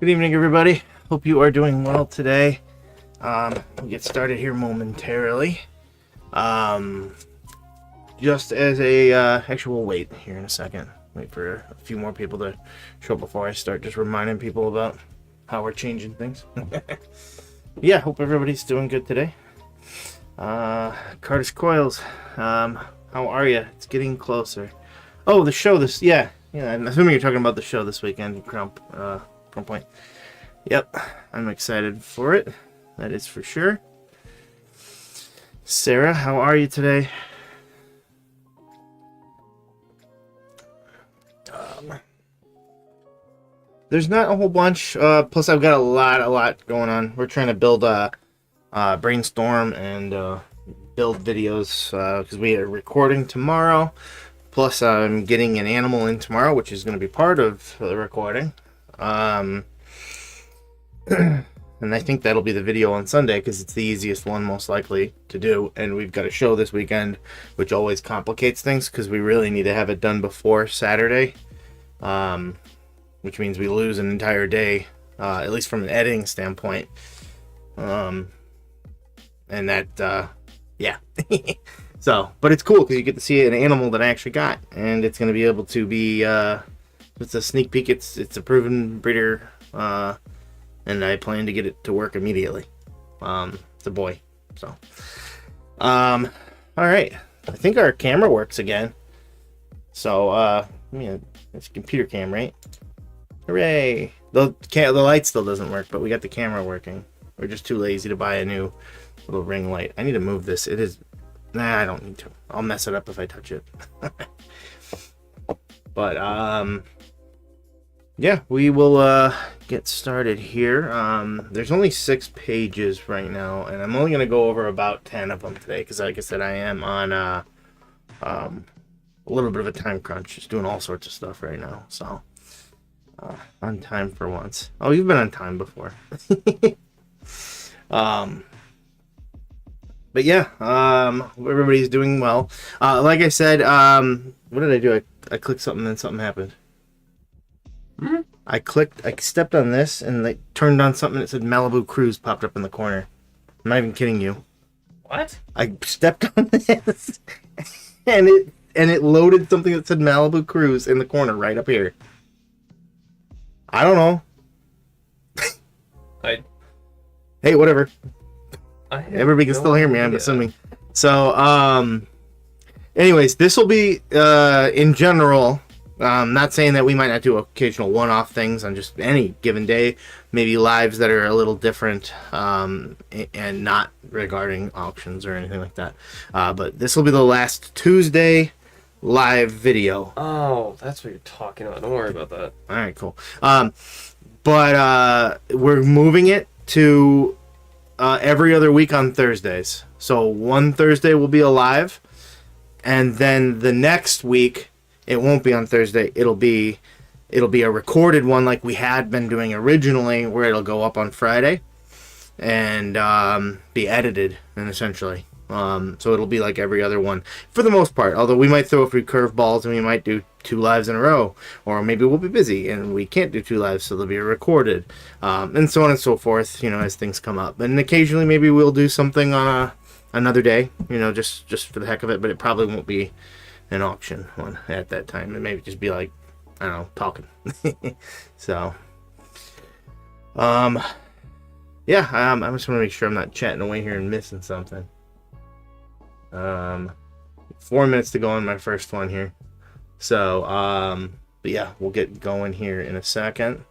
Good evening, everybody. Hope you are doing well today. We'll get started here momentarily. Just as a, actually we'll wait here in a second. Wait for a few more people to show up before I start just reminding people about how we're changing things. Yeah, hope everybody's doing good today. Curtis Coils, how are you? It's getting closer. Oh, the show yeah, I'm assuming you're talking about the show this weekend, Crown Point. Yep, I'm excited for it. That is for sure. Sarah, how are you today? There's not a whole bunch. Plus, I've got a lot going on. We're trying to build brainstorm and build videos because we are recording tomorrow. Plus, I'm getting an animal in tomorrow, which is going to be part of the recording. And I think that'll be the video on Sunday because it's the easiest one most likely to do. And we've got a show this weekend, which always complicates things because we really need to have it done before Saturday. Which means we lose an entire day, at least from an editing standpoint. And that, yeah. So, but it's cool because you get to see an animal that I actually got, and it's going to be able to be, it's a sneak peek. It's a proven breeder, and I plan to get it to work immediately. It's a boy. So, all right. I think our camera works again. So, it's a computer cam, right? Hooray! The light still doesn't work, but we got the camera working. We're just too lazy to buy a new little ring light. I need to move this. It is... Nah, I don't need to. I'll mess it up if I touch it. But, yeah, we will get started here. There's only 6 pages right now, and I'm only going to go over about 10 of them today, because like I said, I am on a little bit of a time crunch, just doing all sorts of stuff right now, so... on time for once. Oh, you've been on time before. But yeah, everybody's doing well. Like I said, what did I do? I clicked something and then something happened. I stepped on this and they turned on something that said Malibu Cruise popped up in the corner. I'm not even kidding you. What? I stepped on this and it loaded something that said Malibu Cruise in the corner right up here. I don't know. Hey, whatever. Everybody can still hear me, I'm assuming. So, anyways, this will be, in general, not saying that we might not do occasional one-off things on just any given day. Maybe lives that are a little different, and not regarding auctions or anything like that. But this will be the last Tuesday live video. Oh, that's what you're talking about. Don't worry about that. All right, cool. But we're moving it to every other week on Thursdays. So one Thursday will be a live, and then the next week it won't be on Thursday. It'll be a recorded one like we had been doing originally, where it'll go up on Friday and be edited and essentially. So it'll be like every other one for the most part, although we might throw a few curveballs and we might do 2 lives in a row, or maybe we'll be busy and we can't do 2 lives, so they'll be recorded, and so on and so forth, as things come up. And occasionally maybe we'll do something on another day, just for the heck of it, but it probably won't be an auction one at that time. It may just be like, I don't know, talking. So yeah, I just want to make sure I'm not chatting away here and missing something. 4 minutes to go on my first one here. So, but yeah, we'll get going here in a second.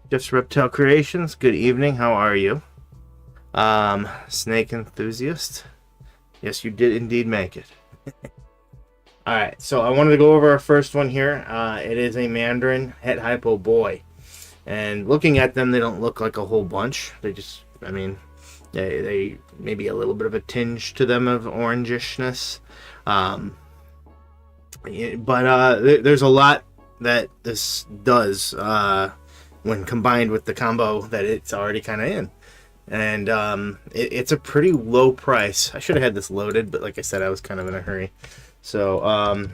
Jeff's Reptile Creations, good evening. How are you? Snake Enthusiast. Yes, you did indeed make it. Alright, so I wanted to go over our first one here. It is a Mandarin Het Hypo Boy. And looking at them, they don't look like a whole bunch. They just, they maybe a little bit of a tinge to them of orangishness. But there's a lot that this does when combined with the combo that it's already kind of in. And it's a pretty low price. I should have had this loaded, but like I said, I was kind of in a hurry. So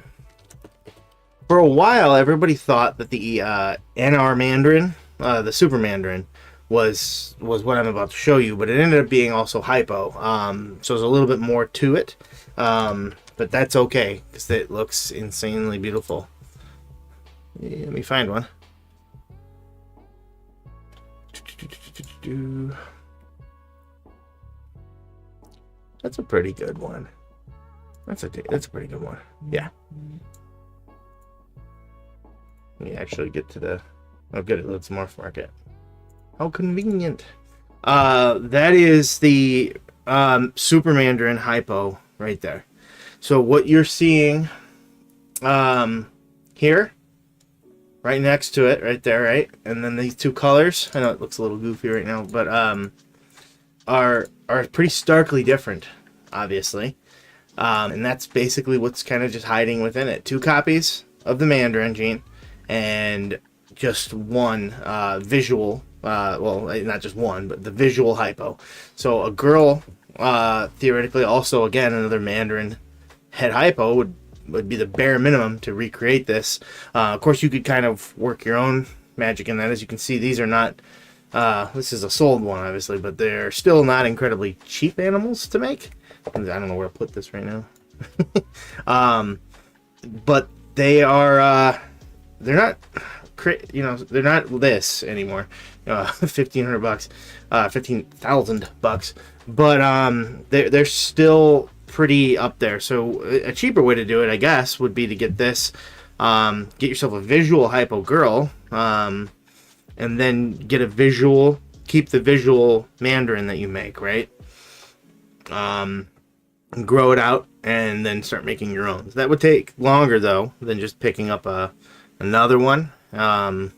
For a while, everybody thought that the NR Mandarin, the Super Mandarin, was what I'm about to show you, but it ended up being also hypo. So there's a little bit more to it, but that's okay because it looks insanely beautiful. Let me find one. That's a pretty good one. That's a pretty good one. Yeah. Let me actually get to the. Oh, good. It looks Morphmarket. How convenient. That is the Super Mandarin hypo right there. So what you're seeing here, right next to it, right there, right, and then these two colors. I know it looks a little goofy right now, but are pretty starkly different, obviously. And that's basically what's kind of just hiding within it. 2 copies of the Mandarin gene and just one visual, well, not just one, but the visual hypo. So a girl, theoretically, also, again, another Mandarin head hypo would be the bare minimum to recreate this. Of course, you could kind of work your own magic in that. As you can see, these are not, this is a sold one, obviously, but they're still not incredibly cheap animals to make. I don't know where to put this right now. But they are, they're not, they're not this anymore. $1,500, $15,000, but they're still pretty up there. So a cheaper way to do it, I guess, would be to get this, get yourself a visual hypo girl, and then get a visual, keep the visual Mandarin that you make, right? Grow it out and then start making your own. That would take longer though than just picking up another one. But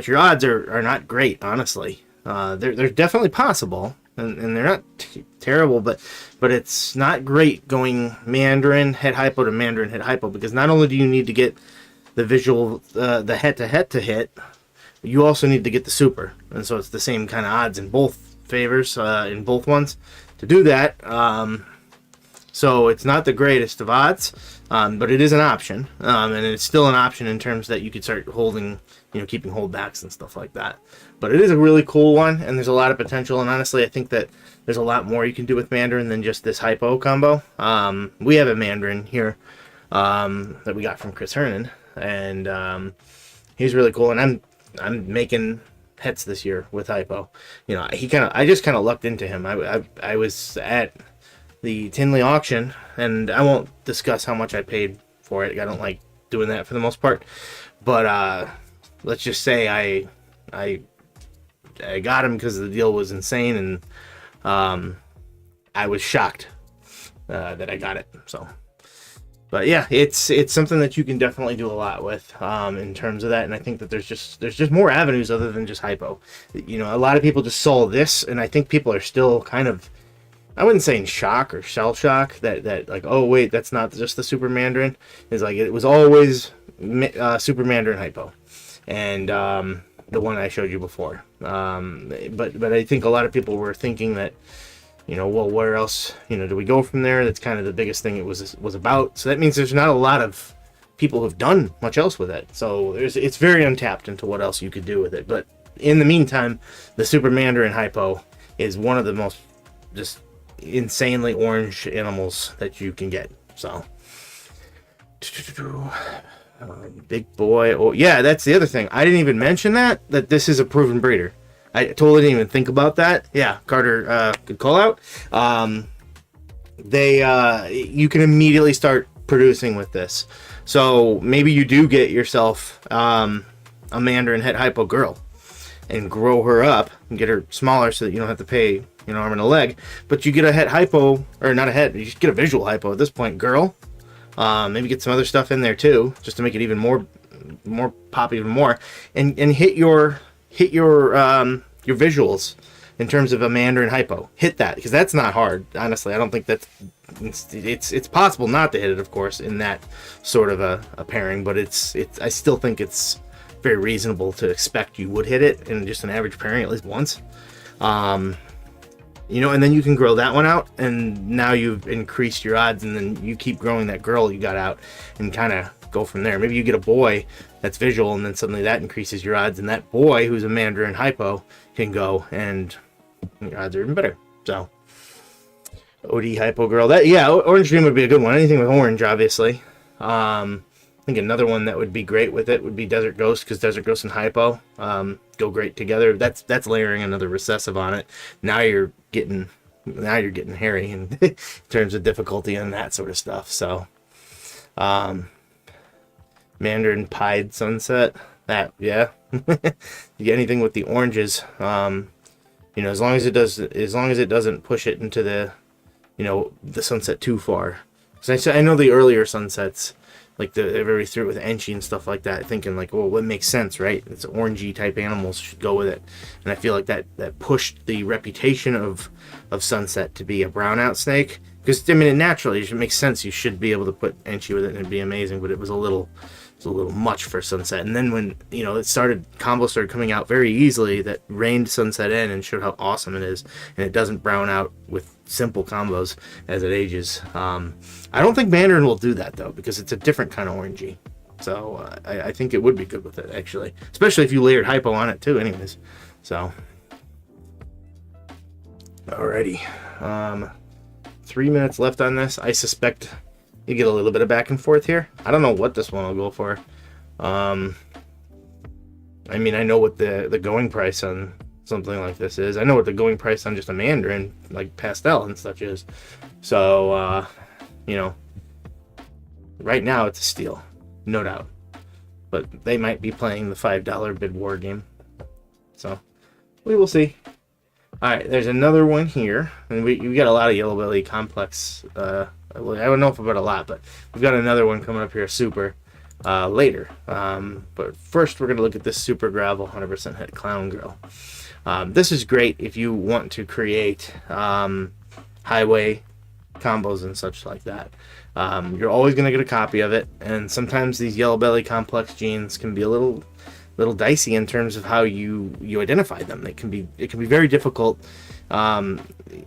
your odds are not great, honestly. They're definitely possible, and they're not terrible, but it's not great going Mandarin head hypo to Mandarin head hypo, because not only do you need to get the visual, the head to head to hit, you also need to get the super, and so it's the same kind of odds in both favors, in both ones to do that. So it's not the greatest of odds, but it is an option, and it's still an option in terms that you could start holding, keeping holdbacks and stuff like that. But it is a really cool one, and there's a lot of potential, and honestly, I think that there's a lot more you can do with Mandarin than just this hypo combo. We have a Mandarin here that we got from Chris Hernan, and he's really cool, and I'm making hets this year with hypo. I just kind of lucked into him. I was at the Tinley auction, and I won't discuss how much I paid for it. I don't like doing that for the most part, but let's just say I got him because the deal was insane, and I was shocked that I got it. So, but yeah, it's something that you can definitely do a lot with in terms of that, and I think that there's just more avenues other than just hypo. A lot of people just saw this, and I think people are still kind of, I wouldn't say in shock or shell shock that like, oh wait, that's not just the Super Mandarin. It's like it was always Super Mandarin hypo, and the one I showed you before. But I think a lot of people were thinking that, well, where else, do we go from there? That's kind of the biggest thing it was about. So that means there's not a lot of people who've done much else with it. So it's very untapped into what else you could do with it. But in the meantime, the Super Mandarin hypo is one of the most just insanely orange animals that you can get. So big boy. Oh yeah, that's the other thing. I didn't even mention that this is a proven breeder. I totally didn't even think about that. Yeah, Carter, good call out. You can immediately start producing with this. So maybe you do get yourself a Mandarin head hypo girl and grow her up and get her smaller so that you don't have to pay arm and a leg. But you get a head hypo, or not a head, you just get a visual hypo at this point, girl. Maybe get some other stuff in there too, just to make it even more pop even more, and hit your visuals in terms of a Mandarin hypo. Hit that, because that's not hard. Honestly, I don't think it's possible not to hit it, of course, in that sort of a pairing, but I still think it's very reasonable to expect you would hit it in just an average pairing at least once. And then you can grow that one out, and now you've increased your odds, and then you keep growing that girl you got out and kind of go from there. Maybe you get a boy that's visual, and then suddenly that increases your odds, and that boy who's a Mandarin hypo can go, and your odds are even better. So OD hypo girl, that Orange Dream would be a good one. Anything with orange, obviously. I think another one that would be great with it would be Desert Ghost, because Desert Ghost and hypo go great together. That's layering another recessive on it. Now you're getting hairy in terms of difficulty and that sort of stuff. So Mandarin Pied Sunset, that you get anything with the oranges, as long as it doesn't push it into the sunset too far. Because I know the earlier sunsets, like everybody threw it with Enchi and stuff like that, thinking like, well, it makes sense, right? It's orangey type animals should go with it. And I feel like that pushed the reputation of Sunset to be a brownout snake. Because, I mean, it naturally makes sense. You should be able to put Enchi with it and it'd be amazing, but it was a little much for Sunset. And then when, combos started coming out very easily that reined Sunset in and showed how awesome it is, and it doesn't brown out with simple combos as it ages. I don't think Mandarin will do that, though, because it's a different kind of orangey. So I think it would be good with it, actually. Especially if you layered hypo on it, too, anyways. So, alrighty. 3 minutes left on this. I suspect you get a little bit of back and forth here. I don't know what this one will go for. I mean, I know what the going price on something like this is. I know what the going price on just a Mandarin, like pastel and such is. So, right now it's a steal, no doubt. But they might be playing the $5 bid war game. So, we will see. Alright, there's another one here. And we got a lot of Yellow Belly Complex. I don't know if about a lot, but we've got another one coming up here, Super, later. But first, we're going to look at this Super Gravel 100% Het Clown Girl. This is great if you want to create highway combos and such like that. You're always going to get a copy of it, and sometimes these Yellow Belly Complex genes can be a little dicey in terms of how you identify them. It can be very difficult, at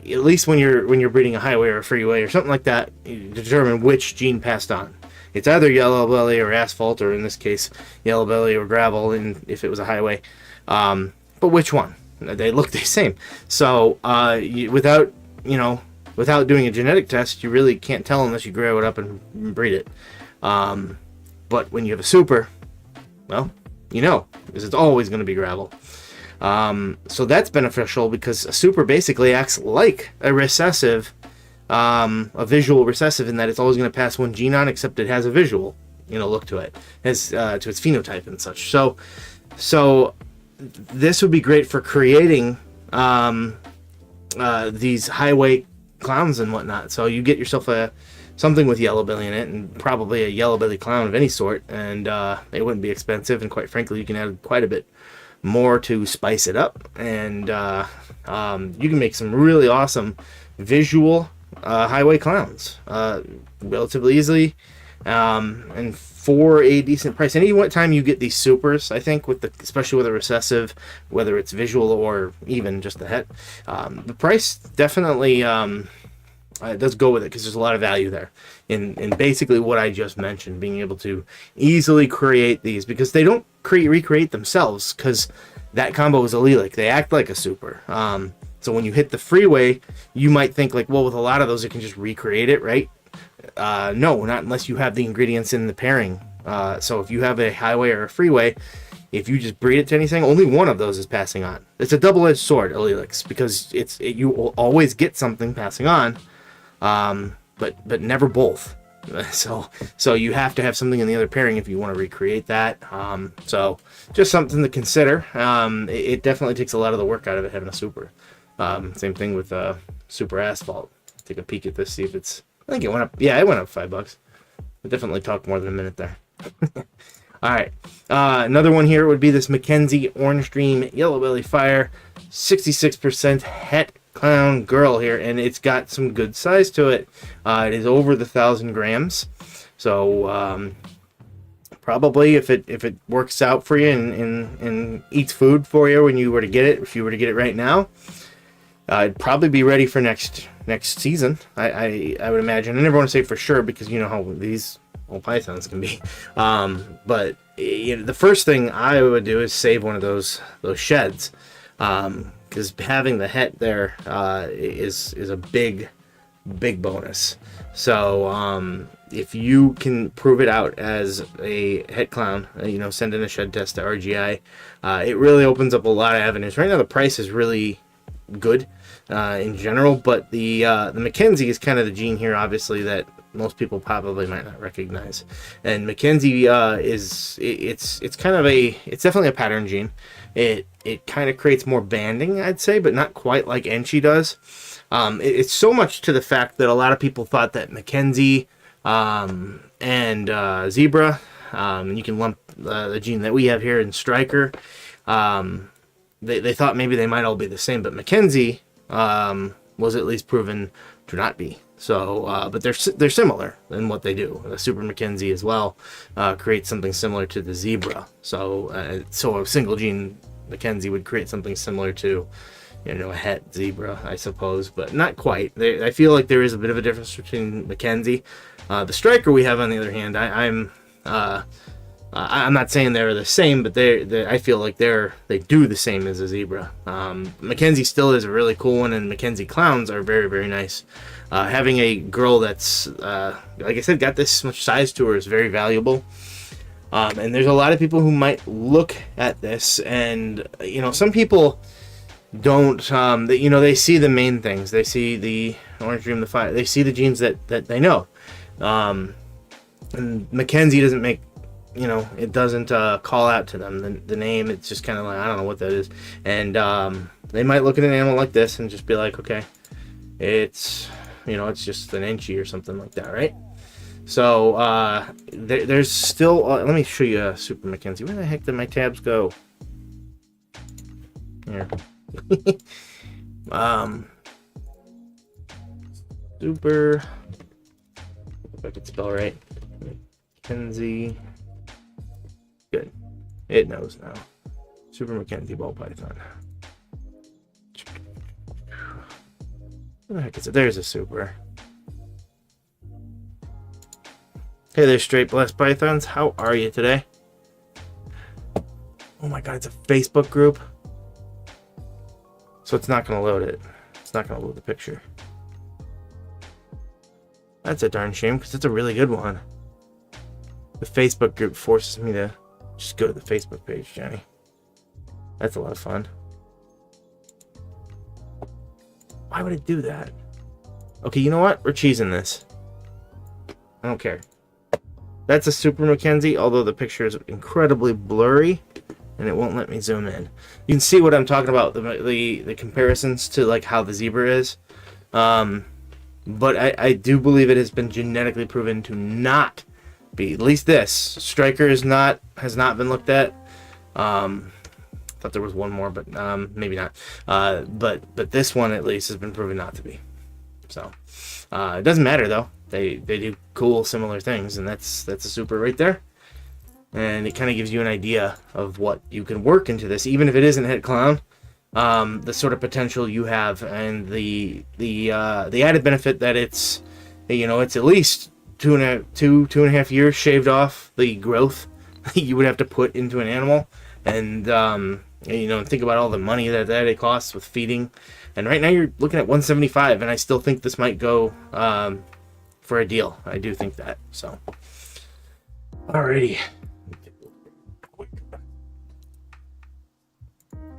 least when you're breeding a highway or a freeway or something like that, you determine which gene passed on. It's either Yellow Belly or Asphalt, or in this case Yellow Belly or Gravel, and if it was a highway, but which one? They look the same. So without doing a genetic test, you really can't tell unless you grow it up and breed it. But when you have a Super, well, because it's always going to be Gravel. So that's beneficial because a Super basically acts like a recessive, a visual recessive, in that it's always going to pass one gene on, except it has a visual, look to it, as to its phenotype and such. So this would be great for creating these highway clowns and whatnot. So you get yourself something with Yellow Belly in it, and probably a Yellow Belly clown of any sort, and they wouldn't be expensive, and quite frankly you can add quite a bit more to spice it up, and you can make some really awesome visual highway clowns relatively easily, and for a decent price. Any time you get these supers, I think, especially with a recessive, whether it's visual or even just the het, the price definitely it does go with it, because there's a lot of value there in basically what I just mentioned, being able to easily create these, because they don't recreate themselves, because that combo is allelic. They act like a Super. So when you hit the freeway, you might think like, well, with a lot of those, it can just recreate it, right? No, not unless you have the ingredients in the pairing. So if you have a highway or a freeway, if you just breed it to anything, only one of those is passing on. It's a double-edged sword, allelics, because you will always get something passing on, but never both. So you have to have something in the other pairing if you want to recreate that. So just something to consider. It definitely takes a lot of the work out of it having a Super. Same thing with Super Asphalt. Take a peek at this, see if it's. I think it went up. Yeah, it went up $5. I definitely talked more than a minute there. All right, another one here would be this Mackenzie Orange Dream Yellow Belly Fire, 66% Het Clown Girl here, and it's got some good size to it. It is over the 1,000 grams, so probably if it works out for you and eats food for you when you were to get it, if you were to get it right now, it'd probably be ready for next season. I would imagine. I never want to say for sure, because you know how these all pythons can be. But the first thing I would do is save one of those sheds, because having the het there is a big bonus. So if you can prove it out as a het clown, send in a shed test to RGI, it really opens up a lot of avenues. Right now the price is really good in general, but the Mackenzie is kind of the gene here, obviously, that most people probably might not recognize. And Mackenzie it's definitely a pattern gene. It kind of creates more banding, I'd say, but not quite like Enchi does. It's so much to the fact that a lot of people thought that Mackenzie and Zebra, and you can lump the gene that we have here in Striker, they thought maybe they might all be the same, but Mackenzie was at least proven to not be. So, but they're similar in what they do. The Super Mackenzie as well creates something similar to the Zebra. So a single gene Mackenzie would create something similar to, a het Zebra, I suppose, but not quite. I feel like there is a bit of a difference between Mackenzie. The Striker we have, on the other hand, I'm not saying they're the same, but I feel like they do the same as a Zebra. Mackenzie still is a really cool one, and Mackenzie clowns are very, very nice. Having a girl that's, like I said, got this much size to her is very valuable. And there's a lot of people who might look at this, and some people don't. They see the main things. They see the Orange Dream, the Fire. They see the genes that they know. And Mackenzie doesn't make. It doesn't call out to them the name. It's just kind of like, I don't know what that is. And they might look at an animal like this and just be like, okay, it's it's just an Enchi or something like that, right? So there's still let me show you a Super Mackenzie. Where the heck did my tabs go? Here. Super, if I could spell right, Mackenzie. Good. It knows now. Super Mackenzie ball python. Where the heck is it? There's a super. Hey there, straight blessed pythons. How are you today? Oh my god, it's a Facebook group. So it's not going to load it. It's not going to load the picture. That's a darn shame, because it's a really good one. The Facebook group forces me to just go to the Facebook page, Johnny. That's a lot of fun. Why would it do that? Okay, you know what? We're cheesing this. I don't care. That's a Super Mackenzie, although the picture is incredibly blurry, and it won't let me zoom in. You can see what I'm talking about, the comparisons to like how the Zebra is. But I do believe it has been genetically proven to not be, at least this Striker has not been looked at. Thought there was one more, but maybe not. But this one at least has been proven not to be. So it doesn't matter though. They do cool similar things, and that's a Super right there. And it kind of gives you an idea of what you can work into this, even if it isn't het clown. The sort of potential you have, and the added benefit that it's at least two and a half years shaved off the growth you would have to put into an animal, and think about all the money that it costs with feeding. And right now you're looking at $175, and I still think this might go for a deal. I do think that. So, alrighty.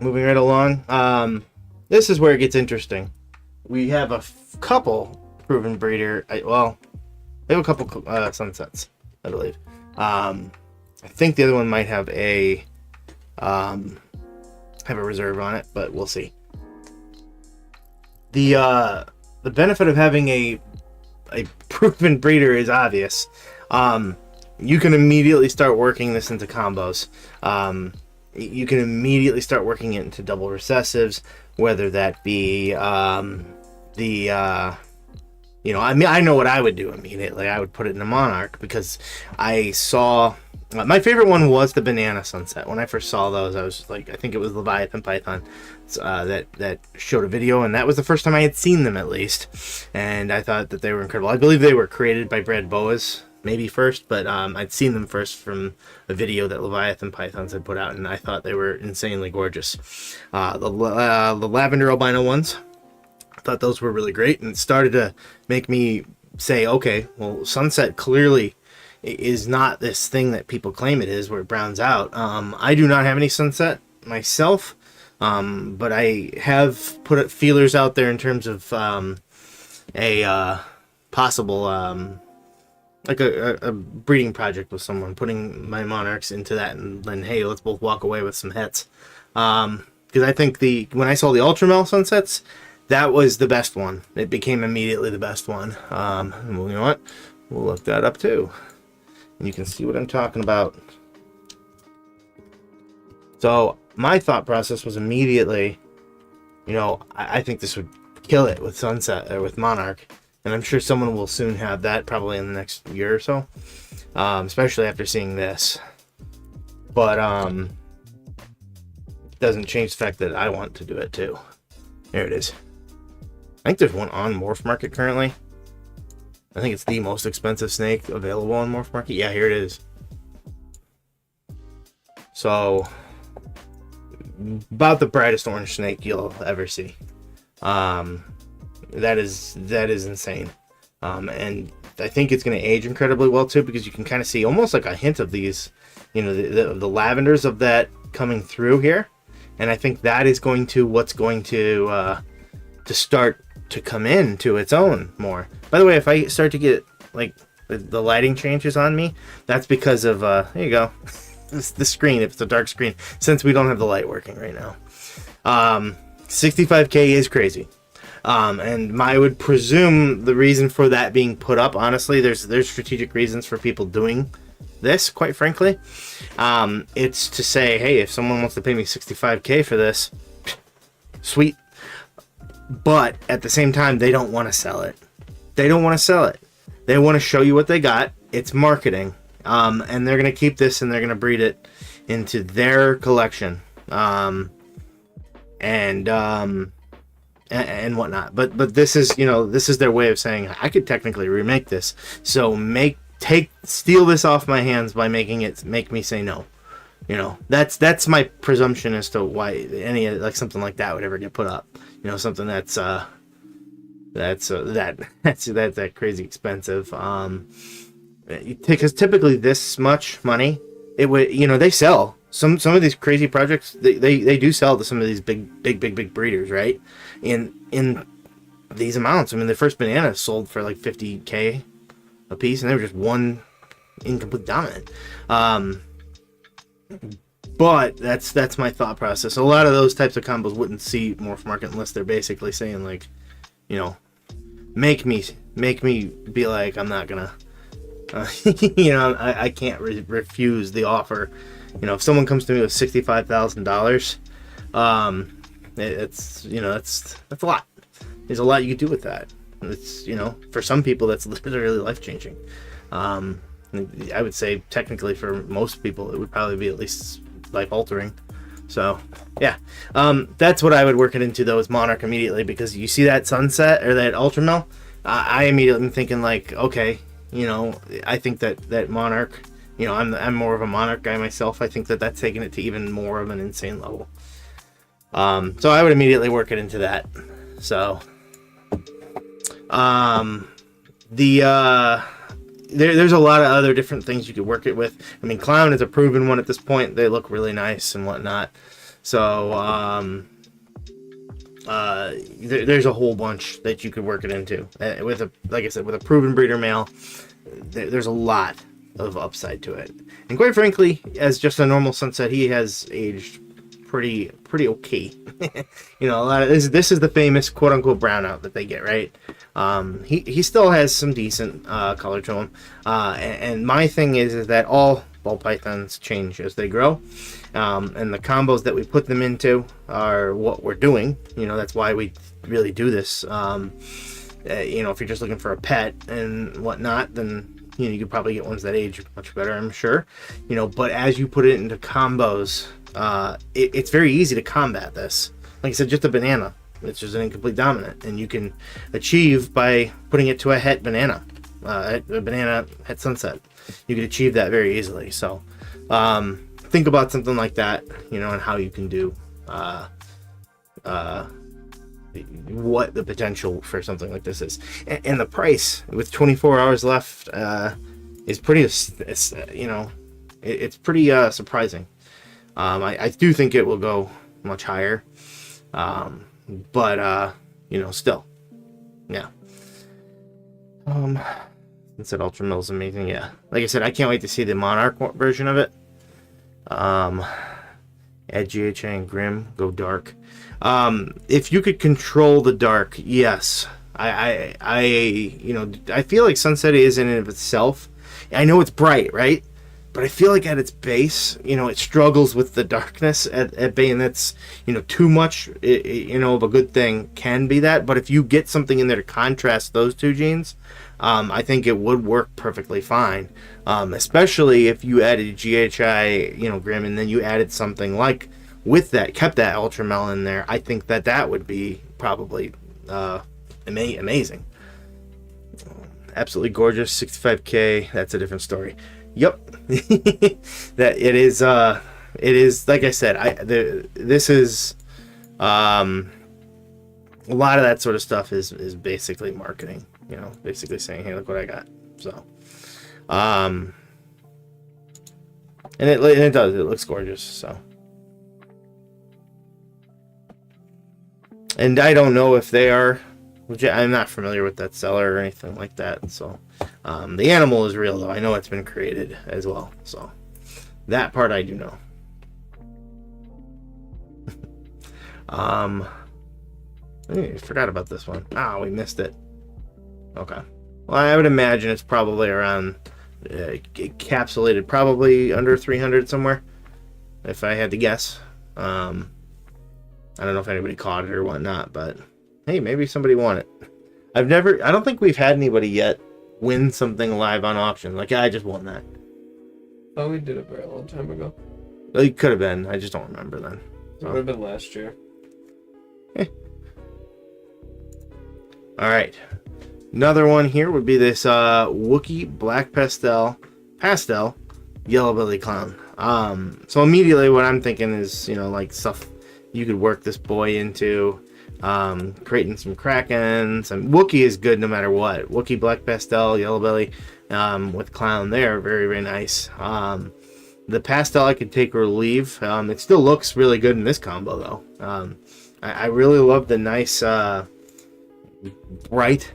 Moving right along. This is where it gets interesting. We have a couple proven breeder. We have a couple sunsets, I believe. I think the other one might have a reserve on it, but we'll see. The benefit of having a proven breeder is obvious. You can immediately start working this into combos. You can immediately start working it into double recessives, whether that be I know what I would do immediately. I would put it in a Monarch, because I saw my favorite one was the Banana Sunset. When I first saw those, I was like, I think it was Leviathan Python that showed a video, and that was the first time I had seen them, at least. And I thought that they were incredible. I believe they were created by Brad Boas, maybe first, but I'd seen them first from a video that Leviathan Pythons had put out, and I thought they were insanely gorgeous. The lavender albino ones, I thought those were really great, and it started to make me say, okay, well, sunset clearly is not this thing that people claim it is, where it browns out. I do not have any sunset myself, but I have put feelers out there in terms of a possible like a breeding project with someone, putting my monarchs into that, and then hey, let's both walk away with some hets. Because I think when I saw the Ultramel sunsets, that was the best one. It became immediately the best one. And you know what? We'll look that up too, and you can see what I'm talking about. So my thought process was immediately, you know, I think this would kill it with sunset or with monarch. And I'm sure someone will soon have that, probably in the next year or so, especially after seeing this. But doesn't change the fact that I want to do it too. There it is. I think there's one on Morphmarket currently. I think it's the most expensive snake available on Morphmarket. Yeah, here it is. So, about the brightest orange snake you'll ever see. That is insane, and I think it's going to age incredibly well too, because you can kind of see almost like a hint of these, you know, the lavenders of that coming through here, and I think that is what's going to start to come into its own more. By the way, if I start to get like the lighting changes on me, that's because of there you go, the screen. If it's a dark screen, since we don't have the light working right now. 65K is crazy. And I would presume the reason for that being put up, honestly, there's strategic reasons for people doing this, quite frankly. It's to say, hey, if someone wants to pay me 65K for this, sweet. But at the same time, they don't want to sell it. They don't want to sell it. They want to show you what they got. It's marketing. And they're going to keep this and they're going to breed it into their collection. And whatnot, but this is, you know, this is their way of saying I could technically remake this, so steal this off my hands by make me say no. You know, that's my presumption as to why any like something like that would ever get put up. You know, something that's that crazy expensive. Because typically this much money, it would, you know, they sell. Some of these crazy projects, they do sell to some of these big breeders, right? In these amounts. I mean, the first banana sold for like 50K a piece, and they were just one incomplete dominant. But that's my thought process. A lot of those types of combos wouldn't see Morphmarket unless they're basically saying like, you know, make me be like, I'm not gonna, you know, I can't refuse the offer. You know, if someone comes to me with $65,000, it's, you know, that's a lot. There's a lot you could do with that. It's, you know, for some people that's literally life changing. I would say technically for most people it would probably be at least life altering. So yeah, that's what I would work it into though, is Monarch immediately, because you see that sunset or that Ultramel, I immediately am thinking like, okay, you know, I think that Monarch. You know, I'm more of a Monarch guy myself. I think that's taking it to even more of an insane level. So I would immediately work it into that. So, there's a lot of other different things you could work it with. I mean, Clown is a proven one at this point. They look really nice and whatnot. So, there's a whole bunch that you could work it into. Like I said, with a proven breeder male, there's a lot of upside to it, and quite frankly, as just a normal sunset, he has aged pretty okay. You know, a lot of this is the famous quote unquote brownout that they get, right? He still has some decent color to him, and my thing is that all ball pythons change as they grow, and the combos that we put them into are what we're doing. You know, that's why we really do this. You know, if you're just looking for a pet and whatnot, then you know, you could probably get ones that age much better, I'm sure. You know, but as you put it into combos, it's very easy to combat this. Like I said, just a banana, it's just an incomplete dominant, and you can achieve by putting it to a het banana. a banana at sunset. You could achieve that very easily. So think about something like that, you know, and how you can do what the potential for something like this is, and the price with 24 hours left is pretty, you know, it's pretty surprising. I do think it will go much higher, but you know, still, yeah. Said Ultra Mill's amazing. Yeah, like I said, I can't wait to see the Monarch version of it. Add GHA and Grim, go dark. If you could control the dark, yes. You know, I feel like Sunset is in and of itself. I know it's bright, right? But I feel like at its base, you know, it struggles with the darkness at bay, and that's, you know, too much, you know, of a good thing can be that. But if you get something in there to contrast those two genes, I think it would work perfectly fine. Especially if you added GHI, you know, Grim, and then you added something like with that, kept that Ultramel in there. I think that would be probably amazing. Absolutely gorgeous. 65K. That's a different story. Yep. That it is like I said, this is a lot of that sort of stuff is basically marketing, you know, basically saying, hey, look what I got. So and it does, it looks gorgeous. So, and I don't know if they are, I'm not familiar with that seller or anything like that. So the animal is real, though. I know it's been created as well. So that part I do know. I forgot about this one. We missed it. Okay. Well, I would imagine it's probably around encapsulated, probably under 300 somewhere, if I had to guess. I don't know if anybody caught it or whatnot, but hey, maybe somebody won it. I don't think we've had anybody yet win something live on auction. Like, I just won that. Oh, we did it a very long time ago. It could have been. I just don't remember then. So. It would have been last year. All right. Another one here would be this Wookiee Black Pastel Yellow Belly Clown. So immediately what I'm thinking is, you know, like stuff you could work this boy into. Creating some Kraken. Some Wookiee is good no matter what. Wookiee Black Pastel, Yellow Belly, with Clown there, very, very nice. The pastel I could take or leave. It still looks really good in this combo though. I really love the nice bright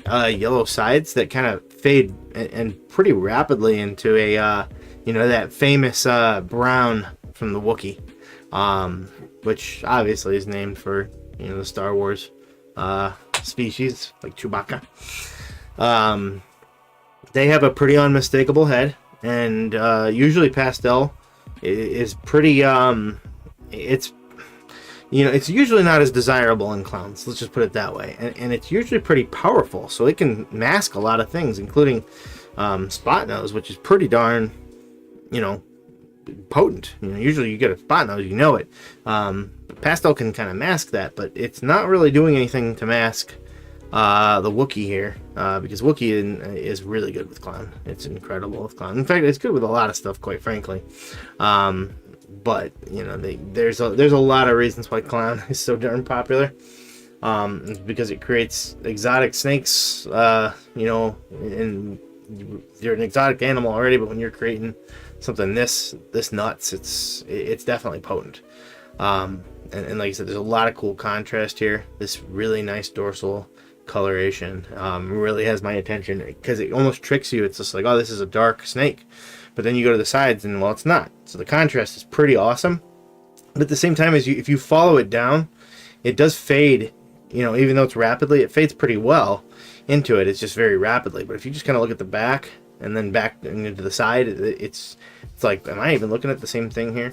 yellow sides that kind of fade and pretty rapidly into a you know, that famous brown from the Wookiee, which obviously is named for, you know, the Star Wars species, like Chewbacca. They have a pretty unmistakable head, and usually pastel is pretty, it's, you know, it's usually not as desirable in clowns, let's just put it that way, and it's usually pretty powerful, so it can mask a lot of things, including spot nose, which is pretty darn, you know, potent. You know, usually you get a spot nose, you know it. Pastel can kind of mask that, but it's not really doing anything to mask the Wookiee here, because Wookiee is really good with Clown. It's incredible with Clown. In fact, it's good with a lot of stuff, quite frankly. But you know, there's a lot of reasons why Clown is so darn popular. Because it creates exotic snakes. You know, and you're an exotic animal already, but when you're creating something this nuts, it's definitely potent. And like I said, there's a lot of cool contrast here. This really nice dorsal coloration really has my attention, because it almost tricks you. It's just like, oh, this is a dark snake, but then you go to the sides and, well, it's not. So the contrast is pretty awesome, but at the same time, if you follow it down, it does fade. You know, even though it's rapidly, it fades pretty well into it. It's just very rapidly. But if you just kind of look at the back and then back into the side, it's like, am I even looking at the same thing here?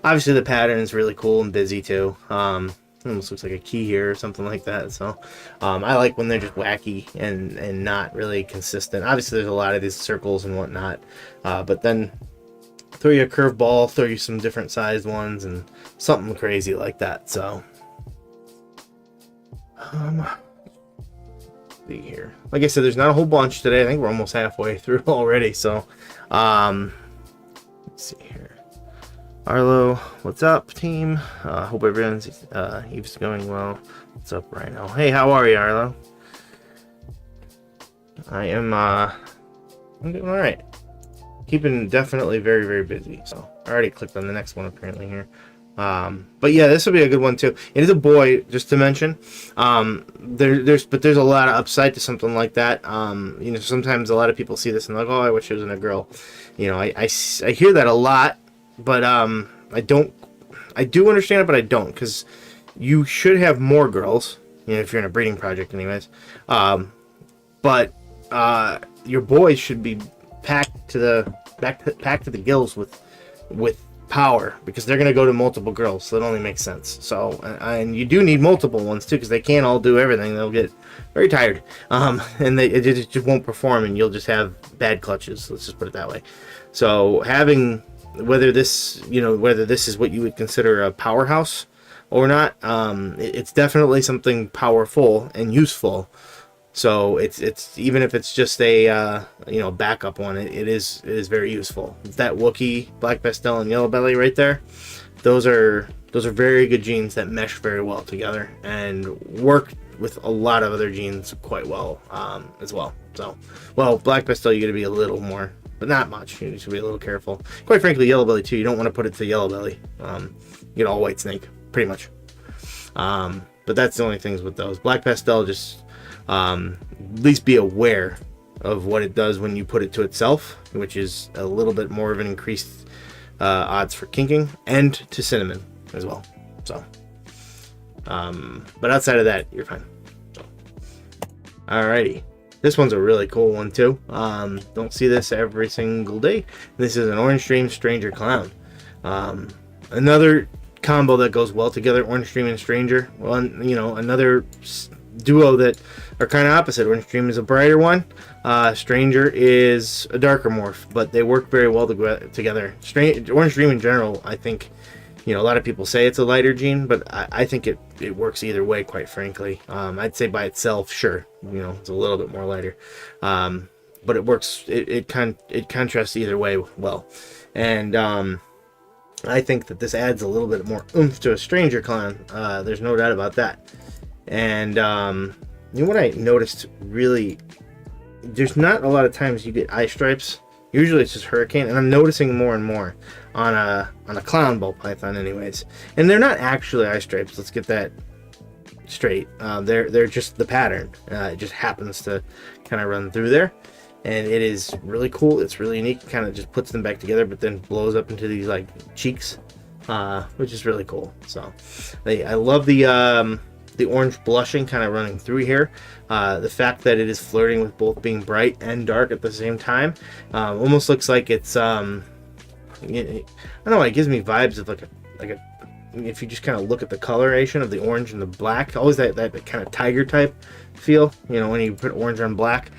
Obviously the pattern is really cool and busy too. Almost looks like a key here or something like that. So I like when they're just wacky and not really consistent. Obviously there's a lot of these circles and whatnot, but then throw you a curveball, throw you some different sized ones and something crazy like that. So see here. Like I said, there's not a whole bunch today. I think we're almost halfway through already. So, let's see here. Arlo, what's up, team? Hope everyone's Eve's going well. What's up, Rhyno? Hey, how are you, Arlo? I'm doing all right. Keeping definitely very, very busy. So I already clicked on the next one apparently here. But yeah, this will be a good one too. It is a boy, just to mention. There's a lot of upside to something like that. You know, sometimes a lot of people see this and they're like, oh, I wish it was in a girl. You know, I hear that a lot, but I do understand it, but I don't, because you should have more girls. You know, if you're in a breeding project, anyways. But your boys should be packed to the gills with power, because they're going to go to multiple girls, so it only makes sense. So, and you do need multiple ones too, because they can't all do everything. They'll get very tired, and it just won't perform, and you'll just have bad clutches. Let's just put it that way. So having, whether this is what you would consider a powerhouse or not, it's definitely something powerful and useful. So it's even if it's just a backup one, it is very useful. That Wookiee, Black Pastel, and Yellow Belly right there, those are very good genes that mesh very well together and work with a lot of other genes quite well as well. So, well, Black Pastel, you got to be a little more, but not much. You should be a little careful. Quite frankly, Yellow Belly too. You don't want to put it to Yellow Belly. You get all white snake pretty much. But that's the only things with those. Black Pastel, just at least be aware of what it does when you put it to itself, which is a little bit more of an increased odds for kinking, and to cinnamon as well. So, but outside of that, you're fine. So, alrighty, this one's a really cool one too. Don't see this every single day. This is an Orange Dream Stranger Clown. Another combo that goes well together, Orange Dream and Stranger. Well, you know, another duo that are kind of opposite. Orange Dream is a brighter one. Stranger is a darker morph, but they work very well together. Orange Dream in general, I think, you know, a lot of people say it's a lighter gene, but I think it works either way, quite frankly. I'd say by itself, sure, you know, it's a little bit more lighter, but it works. It contrasts either way well, and I think that this adds a little bit more oomph to a Stranger clown. There's no doubt about that. And you know what I noticed, really, there's not a lot of times you get eye stripes. Usually it's just Hurricane, and I'm noticing more and more on a clown ball python anyways. And they're not actually eye stripes, let's get that straight. They're just the pattern. It just happens to kind of run through there. And it is really cool. It's really unique. Kind of just puts them back together, but then blows up into these like cheeks, which is really cool. So I love the orange blushing kind of running through here. The fact that it is flirting with both being bright and dark at the same time. Almost looks like it's I don't know, it gives me vibes of like a if you just kind of look at the coloration of the orange and the black, always that kind of tiger type feel, you know, when you put orange on black,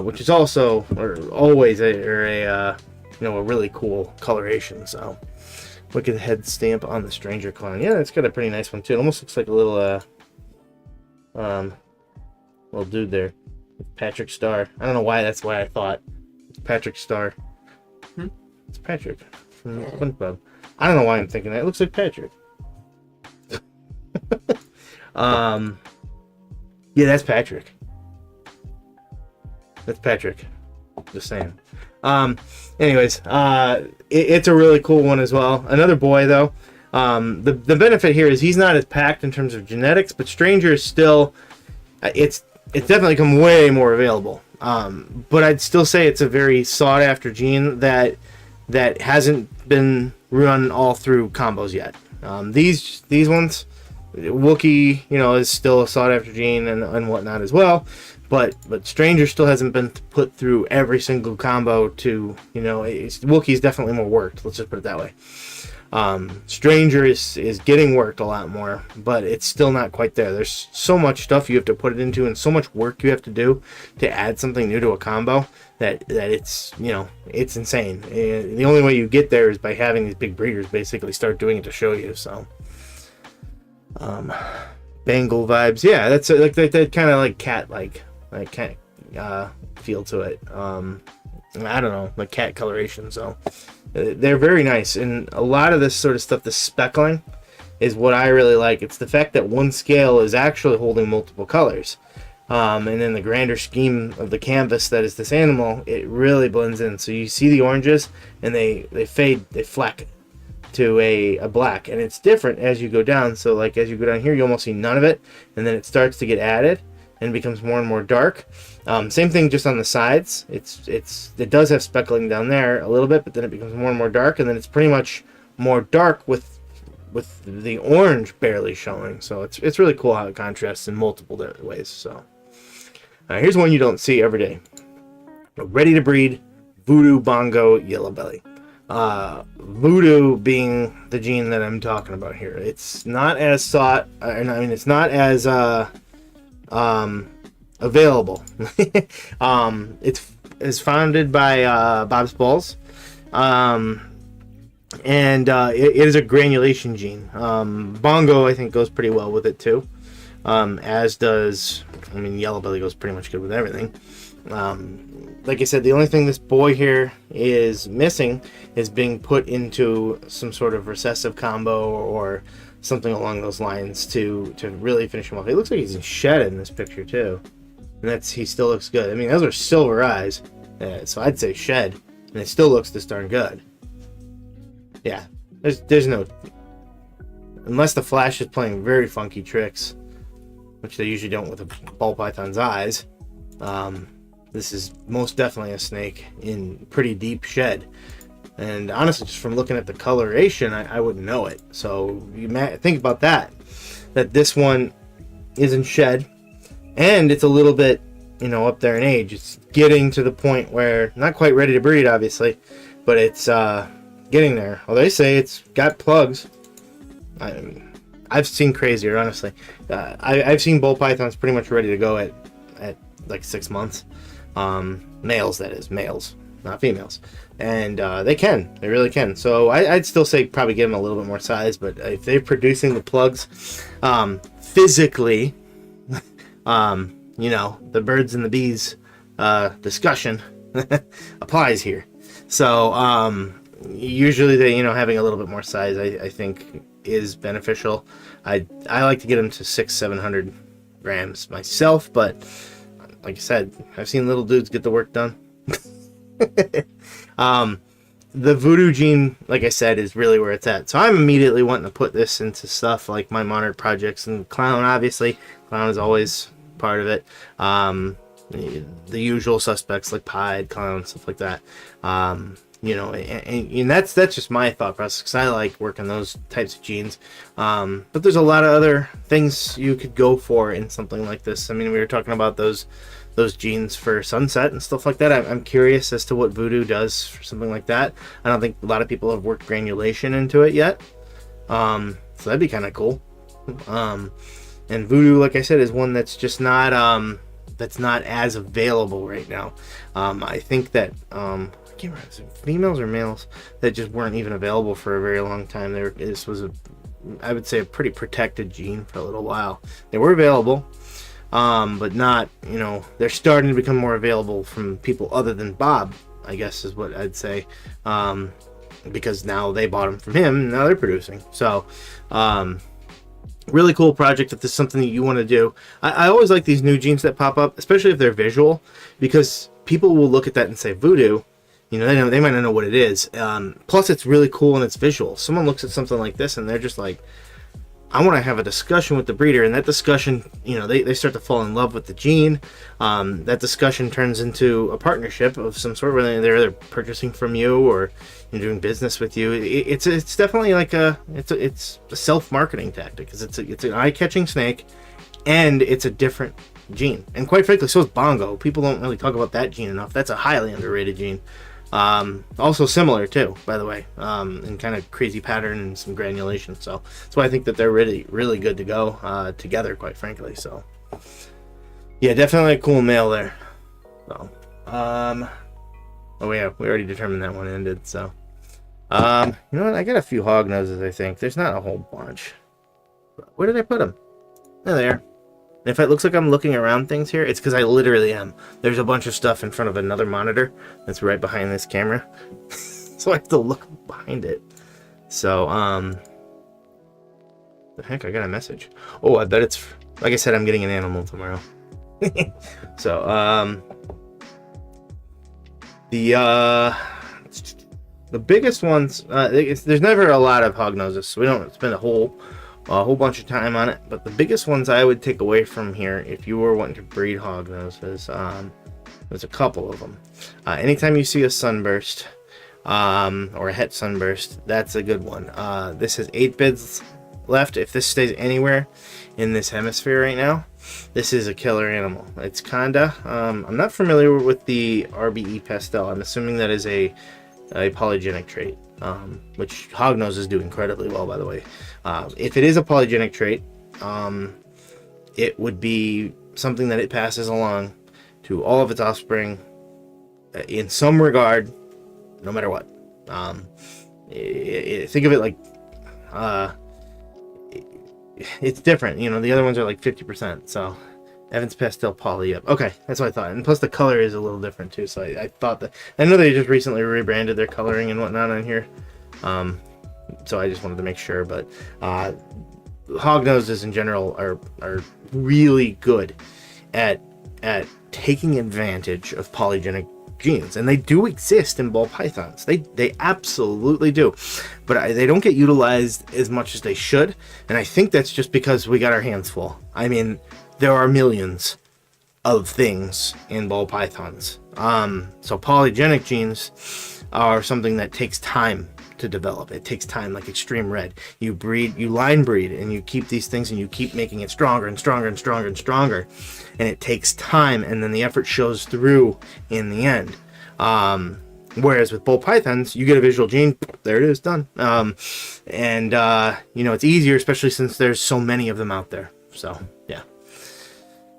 which is also always a really cool coloration. So look at the head stamp on the Stranger clown. Yeah, it's got a pretty nice one too. It almost looks like a little dude there, Patrick Star. I don't know why, that's why I thought it's Patrick Star. It's Patrick from SpongeBob. I don't know why I'm thinking that. It looks like Patrick. Yeah, that's Patrick. That's Patrick. Just saying. Anyways, it's a really cool one as well. Another boy though. The benefit here is he's not as packed in terms of genetics, but Stranger is still, it's definitely come way more available. But I'd still say it's a very sought after gene that hasn't been run all through combos yet. These ones, Wookiee, you know, is still a sought after gene and whatnot as well. But Stranger still hasn't been put through every single combo to, you know, Wookiee's definitely more worked. Let's just put it that way. Stranger is getting worked a lot more, but it's still not quite there. There's so much stuff you have to put it into and so much work you have to do to add something new to a combo that it's, you know, it's insane. And the only way you get there is by having these big breeders basically start doing it to show you. So Bengal vibes, yeah, that's like that kind of like cat like like cat feel to it. I don't know, like cat coloration. So they're very nice, and a lot of this sort of stuff, the speckling, is what I really like. It's the fact that one scale is actually holding multiple colors. And in the grander scheme of the canvas that is this animal, it really blends in. So you see the oranges, and they fade, they fleck to a black, and it's different as you go down. So like as you go down here, you almost see none of it, and then it starts to get added and becomes more and more dark. Same thing just on the sides. It does have speckling down there a little bit, but then it becomes more and more dark, and then it's pretty much more dark with the orange barely showing. So it's really cool how it contrasts in multiple different ways. So here's one you don't see every day. A ready to breed Voodoo Bongo Yellow Belly. Voodoo being the gene that I'm talking about here. It's not as sought, it's not as available. It's founded by Bob's Balls, and it is a granulation gene. Bongo, I think, goes pretty well with it too, as does, Yellow Belly goes pretty much good with everything. Like I said, the only thing this boy here is missing is being put into some sort of recessive combo or something along those lines to really finish him off. He looks like he's in shed in this picture too, and he still looks good. Those are silver eyes, so I'd say shed, and it still looks this darn good. Yeah, there's no, unless the flash is playing very funky tricks, which they usually don't with a ball python's eyes. This is most definitely a snake in pretty deep shed. And honestly, just from looking at the coloration, I wouldn't know it. So you think about that this one is in shed, and it's a little bit, up there in age. It's getting to the point where, not quite ready to breed, obviously, but it's getting there. Well, they say it's got plugs. I've seen crazier, honestly. I've seen bull pythons pretty much ready to go at like 6 months. Males, that is, males, not females. And they really can. So I'd still say probably give them a little bit more size, but if they're producing the plugs physically, the birds and the bees discussion applies here. So usually they, having a little bit more size, I think is beneficial. I like to get them to 600-700 grams myself, but like I said, I've seen little dudes get the work done. The voodoo gene, like I said, is really where it's at. So I'm immediately wanting to put this into stuff like my monitored projects, and clown, obviously. Clown is always part of it. The usual suspects like pied, clown, stuff like that. And that's just my thought process, because I like working those types of genes. But there's a lot of other things you could go for in something like this. We were talking about those genes for sunset and stuff like that. I'm curious as to what voodoo does for something like that. I don't think a lot of people have worked granulation into it yet. So that'd be kind of cool. And voodoo, like I said, is one that's just not as available right now. I think that I can't remember, is it females or males that just weren't even available for a very long time. This was I would say, a pretty protected gene for a little while. They were available, but not, they're starting to become more available from people other than Bob, I guess is what I'd say, because now they bought them from him, and now they're producing. So really cool project if this is something that you want to do. I always like these new genes that pop up, especially if they're visual, because people will look at that and say voodoo. They might not know what it is. Plus, it's really cool and it's visual. Someone looks at something like this and they're just like, I want to have a discussion with the breeder, and that discussion, they start to fall in love with the gene. That discussion turns into a partnership of some sort, where they're either purchasing from you or doing business with you. It's definitely like it's a self-marketing tactic, because it's an eye-catching snake, and it's a different gene. And quite frankly, so is Bongo. People don't really talk about that gene enough. That's a highly underrated gene. Also similar too, by the way, in kind of crazy pattern and some granulation. So that's why I think that they're really, really good to go together, quite frankly. So yeah, definitely a cool male there. So oh yeah, we already determined that one ended. So you know what? I got a few Hognoses. I think there's not a whole bunch. Where did I put them? There they are. And if it looks like I'm looking around things here, it's because I literally am. There's a bunch of stuff in front of another monitor that's right behind this camera. So I have to look behind it. So, the heck, I got a message. Oh, I bet it's, like I said, I'm getting an animal tomorrow. So, the biggest ones, there's never a lot of Hognoses, so we don't spend a whole bunch of time on it. But the biggest ones I would take away from here, if you were wanting to breed Hognoses, there's a couple of them. Anytime you see a sunburst, or a het sunburst, that's a good one. This has 8 bids left. If this stays anywhere in this hemisphere right now, this is a killer animal. It's kinda, I'm not familiar with the RBE pastel. I'm assuming that is a polygenic trait, which Hognoses do incredibly well, by the way. If it is a polygenic trait, it would be something that it passes along to all of its offspring in some regard, no matter what. Think of it like, it's different. You know, the other ones are like 50%. So Evans Pastel Poly, yep. Okay, that's what I thought. And plus the color is a little different too. So I thought that, I know they just recently rebranded their coloring and whatnot on here. So I just wanted to make sure. But Hognoses in general are really good at taking advantage of polygenic genes, and they do exist in ball pythons. They absolutely do, but they don't get utilized as much as they should, and I think that's just because we got our hands full. I mean, there are millions of things in ball pythons, so polygenic genes are something that takes time to develop. It takes time, like extreme red. You breed, you line breed, and you keep these things, and you keep making it stronger and stronger and stronger and stronger, and it takes time, and then the effort shows through in the end. Whereas with bull pythons, you get a visual gene, there it is, done. And you know, it's easier, especially since there's so many of them out there. So yeah,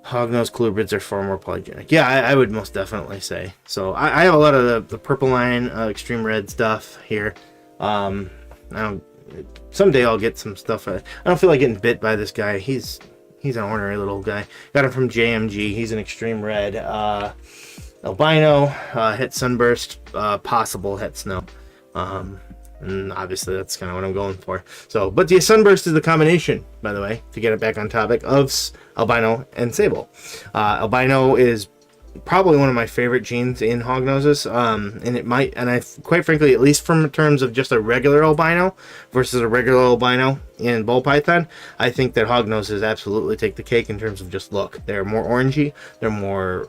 hognose colubrids are far more polygenic. Yeah, I would most definitely say so. I have a lot of the purple line, extreme red stuff here. Someday I'll get some stuff. I don't feel like getting bit by this guy. He's an ornery little guy. Got him from JMG. He's an extreme red, albino, het sunburst, possible het snow. And obviously that's kind of what I'm going for. So, but the sunburst is the combination, by the way, to get it back on topic, of albino and sable. Albino is probably one of my favorite genes in Hognoses, and it might, and I quite frankly, at least from terms of just a regular albino versus a regular albino in ball python, I think that Hognoses absolutely take the cake in terms of just look. They're more orangey, they're more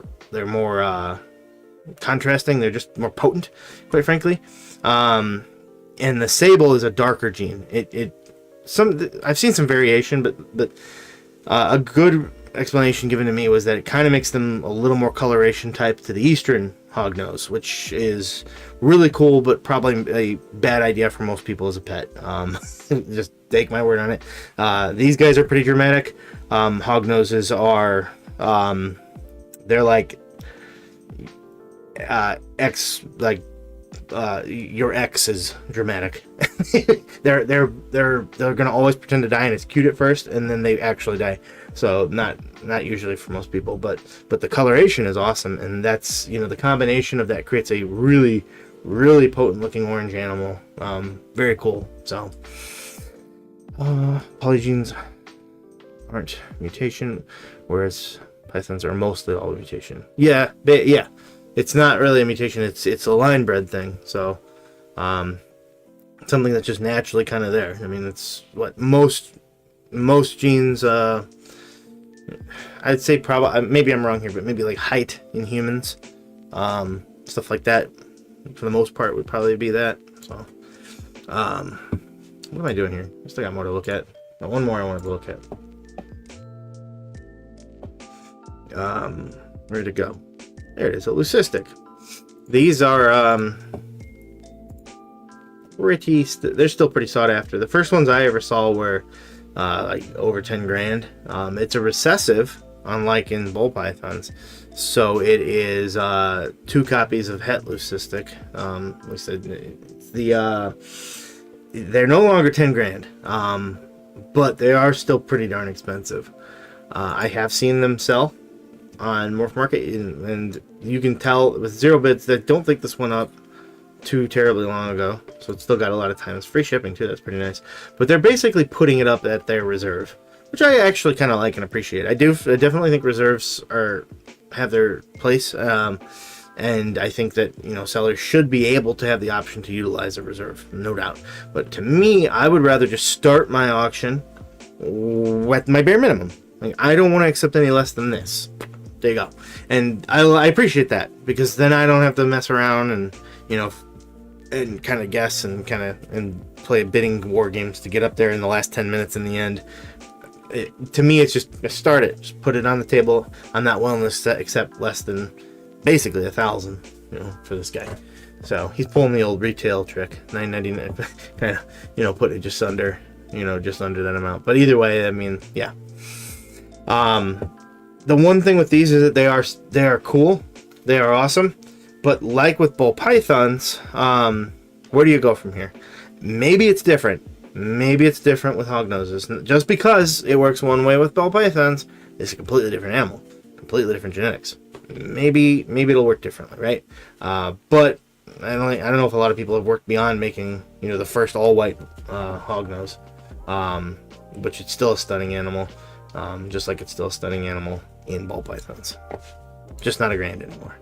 contrasting, they're just more potent, quite frankly. And the sable is a darker gene. I've seen some variation, but a good explanation given to me was that it kind of makes them a little more coloration type to the eastern hognose, which is really cool, but probably a bad idea for most people as a pet. Just take my word on it. These guys are pretty dramatic. Hognoses are, they're like your ex is dramatic. they're gonna always pretend to die, and it's cute at first, and then they actually die. So not usually for most people, but the coloration is awesome, and that's, you know, the combination of that creates a really potent looking orange animal. Very cool. So polygenes aren't mutation, whereas pythons are mostly all mutation. Yeah. It's not really a mutation. It's a line bred thing. So something that's just naturally kind of there. I mean, it's what most genes. I'd say probably, maybe I'm wrong here, but maybe like height in humans, stuff like that, for the most part, would probably be that. So, what am I doing here? I still got more to look at. One more I wanted to look at. Where'd it go? There it is, a leucistic. These are they're still pretty sought after. The first ones I ever saw were like over 10 grand. It's a recessive, unlike in bull pythons, so it is 2 copies of het leucistic. We said they're no longer 10 grand, but they are still pretty darn expensive. I have seen them sell on Morphmarket, and you can tell with zero bids that don't think this went up too terribly long ago, so it's still got a lot of time. It's free shipping too, that's pretty nice. But they're basically putting it up at their reserve, which I actually kind of like and appreciate. I definitely think reserves have their place, and I think that, you know, sellers should be able to have the option to utilize a reserve, no doubt. But to me, I would rather just start my auction with my bare minimum. Like, I don't want to accept any less than this. There you go. And I appreciate that, because then I don't have to mess around and, you know, and kind of guess and play bidding war games to get up there in the last 10 minutes in the end. To me, it's just start it. Just put it on the table. I'm not willing to accept less than basically 1,000, you know, for this guy. So he's pulling the old retail trick, $9.99, kind of, you know, put it just under that amount. But either way, I mean, yeah. The one thing with these is that they are cool, they are awesome, but like with ball pythons, where do you go from here? Maybe it's different. Maybe it's different with hognoses. Just because it works one way with ball pythons, it's a completely different animal, completely different genetics. Maybe it'll work differently, right? But I don't know if a lot of people have worked beyond making, you know, the first all white hognose, which it's still a stunning animal. Just like it's still a stunning animal in ball pythons, just not a grand anymore.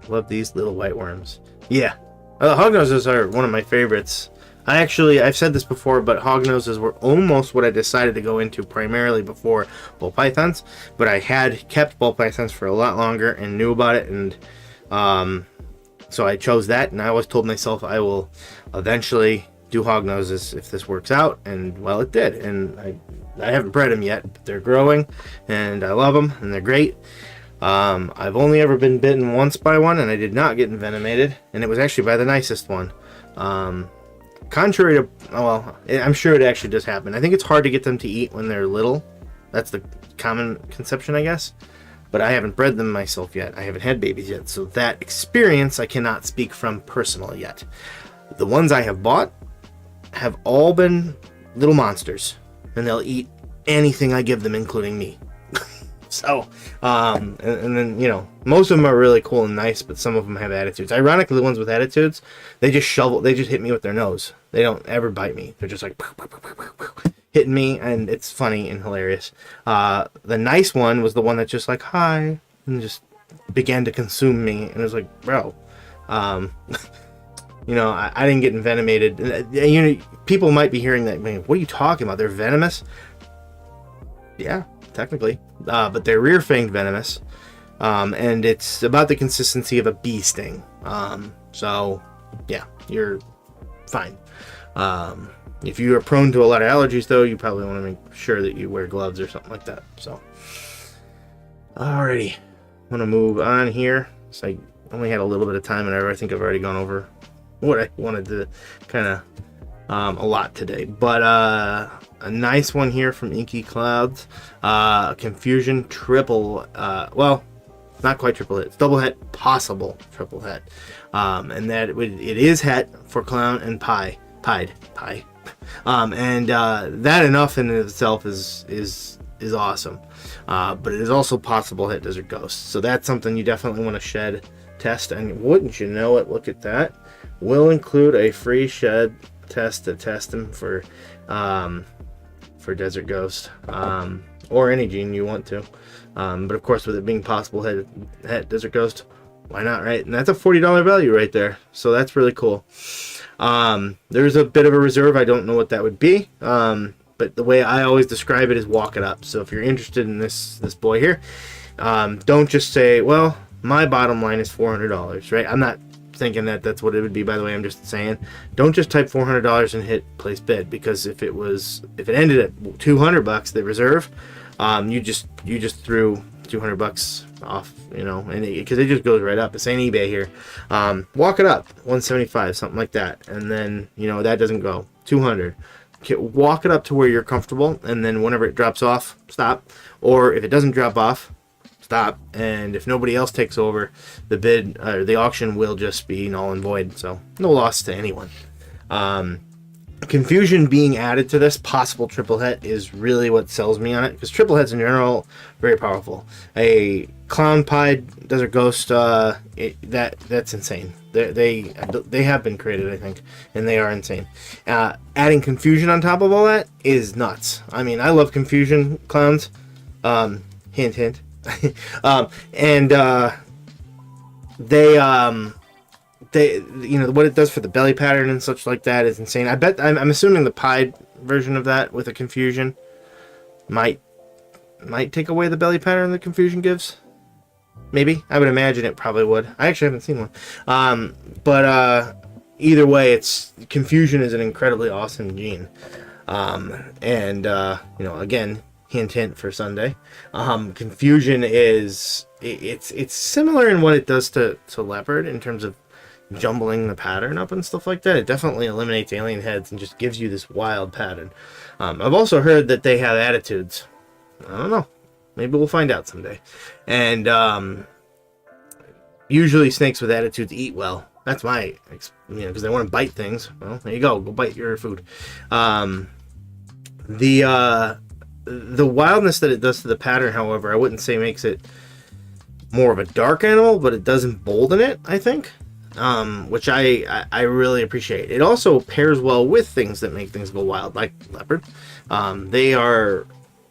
Love these little white worms. Yeah, hognoses are one of my favorites. I've said this before, but hognoses were almost what I decided to go into primarily before ball pythons, but I had kept ball pythons for a lot longer and knew about it, and so I chose that, and I always told myself I will eventually do hognoses if this works out, and well, it did. And I haven't bred them yet, but they're growing, and I love them, and they're great. I've only ever been bitten once by one, and I did not get envenomated, and it was actually by the nicest one. Contrary to, well, I'm sure it actually does happen. I think it's hard to get them to eat when they're little. That's the common conception, I guess. But I haven't bred them myself yet. I haven't had babies yet, so that experience I cannot speak from personally yet. The ones I have bought have all been little monsters, and they'll eat anything I give them, including me. So, and then, you know, most of them are really cool and nice, but some of them have attitudes. Ironically, the ones with attitudes, they just hit me with their nose. They don't ever bite me. They're just like hitting me, and it's funny and hilarious. The nice one was the one that just like, hi, and just began to consume me, and it was like, bro, you know, I didn't get envenomated. You know, people might be hearing that, man, what are you talking about? They're venomous? Yeah, technically. But they're rear-fanged venomous. And it's about the consistency of a bee sting. So, yeah, you're fine. If you are prone to a lot of allergies, though, you probably want to make sure that you wear gloves or something like that. So, alrighty. I'm going to move on here. So I only had a little bit of time, and I think I've already gone over what I wanted to kind of a lot today. But a nice one here from Inky Clouds. Confusion triple, well, not quite triple hit. It's double hit, possible triple hit. And that it is het for clown and pied. And that enough in itself is awesome. But it is also possible hit Desert Ghost. So that's something you definitely want to shed test. And wouldn't you know it, look at that. Will include a free shed test to test them for Desert Ghost, or any gene you want to. But of course, with it being possible hit Desert Ghost, why not, right? And that's a $40 value right there. So that's really cool. There's a bit of a reserve. I don't know what that would be. But the way I always describe it is walk it up. So if you're interested in this boy here, don't just say, well, my bottom line is $400, right? I'm not thinking that that's what it would be, by the way. I'm just saying, don't just type $400 and hit place bid, because if it ended at $200, the reserve, you just threw $200 off, you know, and because it just goes right up. It's ain't eBay here. Walk it up, 175, something like that, and then, you know, that doesn't go 200. Walk it up to where you're comfortable, and then whenever it drops off, stop. Or if it doesn't drop off, stop. And if nobody else takes over, the bid or the auction will just be null and void. So no loss to anyone. Confusion being added to this possible triple het is really what sells me on it, because triple hets in general very powerful. A clown pied desert ghost, that's insane. They have been created, I think, and they are insane. Adding confusion on top of all that is nuts. I mean, I love confusion clowns. Hint hint. And they, you know, what it does for the belly pattern and such like that is insane. I'm assuming the pied version of that with a confusion might take away the belly pattern the confusion gives. Maybe. I would imagine it probably would. I actually haven't seen one. But either way, confusion is an incredibly awesome gene. You know, again, hint hint for Sunday. Confusion is it's similar in what it does to leopard in terms of jumbling the pattern up and stuff like that. It definitely eliminates alien heads and just gives you this wild pattern. I've also heard that they have attitudes. I don't know. Maybe we'll find out someday. And usually snakes with attitudes eat well. That's my, because they want to bite things. Well, there you go. Go bite your food. The wildness that it does to the pattern, however, I wouldn't say makes it more of a dark animal, but it does embolden it, I think. Which I really appreciate. It also pairs well with things that make things go wild, like leopard. They are,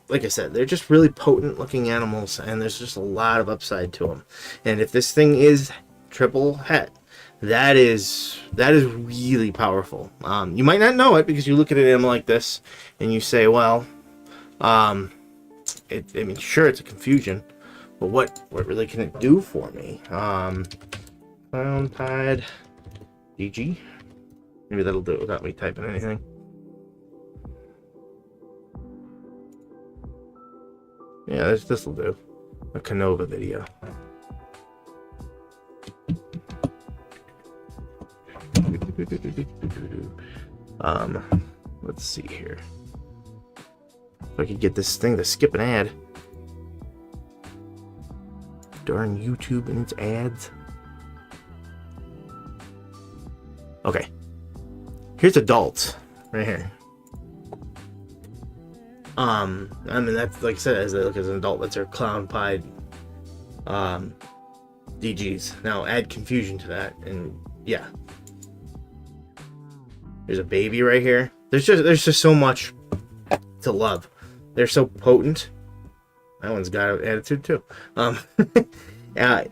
like I said, they're just really potent looking animals, and there's just a lot of upside to them. And if this thing is triple het, that is really powerful. You might not know it because you look at an animal like this and you say, well, sure, it's a confusion, but what really can it do for me? Clown pied DG. Maybe that'll do it without me typing anything. Yeah, this will do. A Canova video. Let's see here. If I could get this thing to skip an ad. Darn YouTube and its ads. Okay. Here's adults right here. I mean, that's, like I said, as I look as an adult, that's our clown pied DGs. Now add confusion to that, and yeah. There's a baby right here. There's just so much to love. They're so potent. That one's got an attitude too. I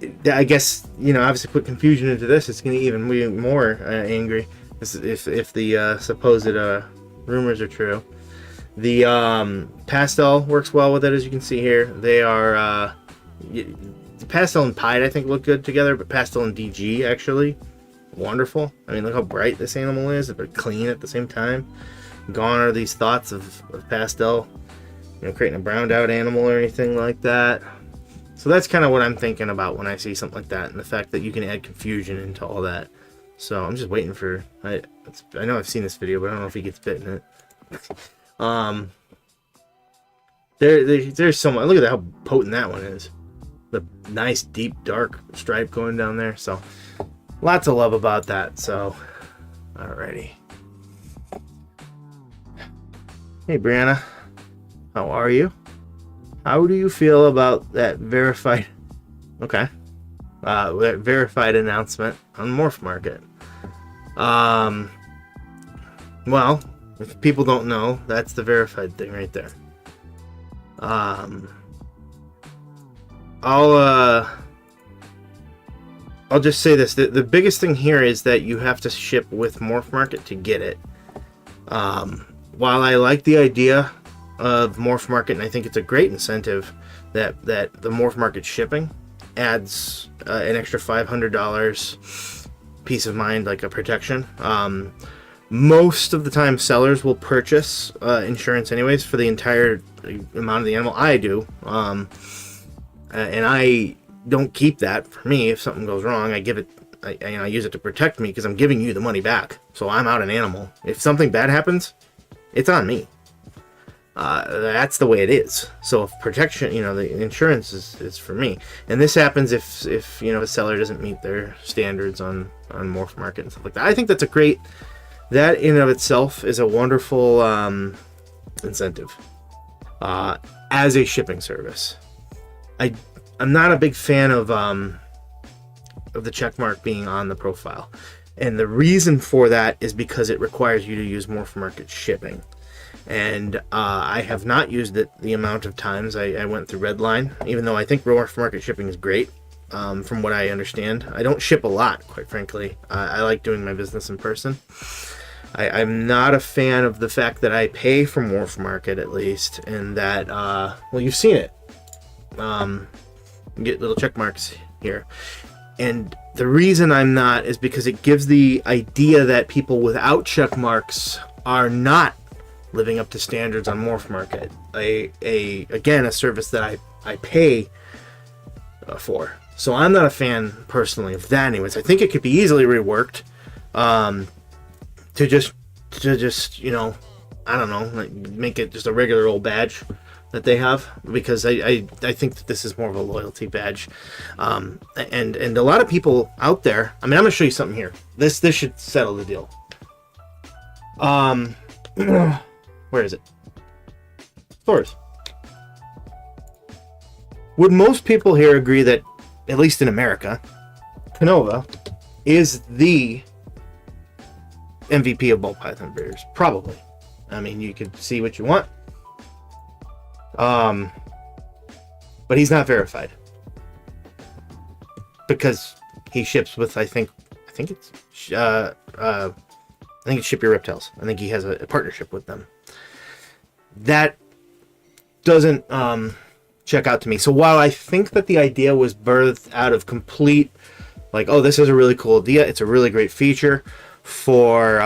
guess, obviously put confusion into this, it's going to even be more angry if the supposed rumors are true. The pastel works well with it, as you can see here. They are the pastel and pied, I think, look good together, but pastel and DG actually wonderful. I mean, look how bright this animal is, but clean at the same time. Gone are these thoughts of pastel, creating a browned out animal or anything like that. So that's kind of what I'm thinking about when I see something like that, and the fact that you can add confusion into all that. So I'm just waiting for. I know I've seen this video, but I don't know if he gets bit in it. There's so much. Look at how potent that one is. The nice deep dark stripe going down there. So lots of love about that. So alrighty. Hey Brianna, how are you? How do you feel about that verified? Okay, that verified announcement on Morphmarket. Well, if people don't know, that's the verified thing right there. I'll just say this: the biggest thing here is that you have to ship with Morphmarket to get it. While I like the idea of Morphmarket, and I think it's a great incentive that the Morphmarket shipping adds an extra $500 peace of mind, like a protection. Most of the time sellers will purchase insurance anyways for the entire amount of the animal. I do, and I don't keep that for me. If something goes wrong, I give it. I use it to protect me because I'm giving you the money back. So I'm out an animal. If something bad happens, it's on me. That's the way it is. So if protection, the insurance is for me. And this happens if a seller doesn't meet their standards on Morphmarket and stuff like that. I think that's a great that in of itself is a wonderful incentive as a shipping service. I'm not a big fan of the check mark being on the profile, and the reason for that is because it requires you to use Morphmarket shipping, and I have not used it the amount of times I went through Redline, even though I think Morphmarket shipping is great. From what I understand, I don't ship a lot, quite frankly. I like doing my business in person. I'm not a fan of the fact that I pay for Morphmarket, at least, and that well, you've seen it. Get little check marks here, and the reason I'm not is because it gives the idea that people without check marks are not living up to standards on Morphmarket, again a service that I pay for. So I'm not a fan personally of that. Anyways, I think it could be easily reworked to just you know, I don't know, like make it just a regular old badge that they have, because I think that this is more of a loyalty badge, and a lot of people out there. I mean, I'm gonna show you something here. This should settle the deal. Where is it? Stores. Would most people here agree that, at least in America, Canova is the MVP of ball python breeders? Probably. I mean, you could see what you want. But he's not verified because he ships with I think it's Ship Your Reptiles. I think he has a partnership with them. That doesn't check out to me. So while I think that the idea was birthed out of complete, like, oh, this is a really cool idea, it's a really great feature for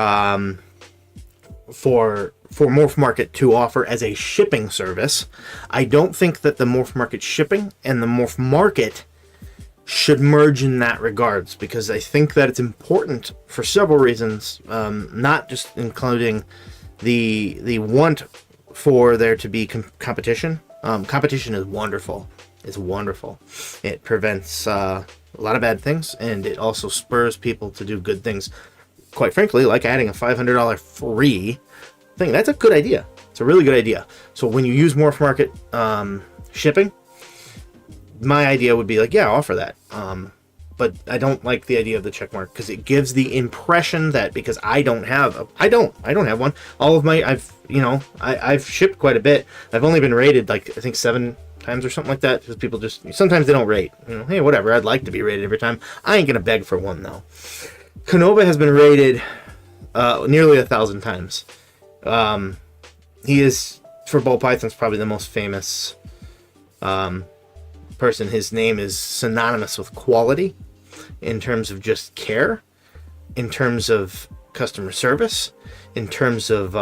Morphmarket to offer as a shipping service, I don't think that the Morphmarket shipping and the Morphmarket should merge in that regards, because I think that it's important for several reasons, not just including the want for there to be competition. Competition is wonderful. It's wonderful. It prevents a lot of bad things, and it also spurs people to do good things. Quite frankly, like adding a $500 free thing. That's a good idea. It's a really good idea. So when you use Morphmarket shipping, my idea would be like, yeah, offer that. But I don't like the idea of the check mark, because it gives the impression that because I don't have one. All of my I've shipped quite a bit. I've only been rated like I think 7 times or something like that, because people just sometimes they don't rate. Hey, whatever. I'd like to be rated every time. I ain't gonna beg for one though. Canova has been rated nearly 1,000 times. He is, for ball pythons, probably the most famous person. His name is synonymous with quality in terms of just care, in terms of customer service, in terms of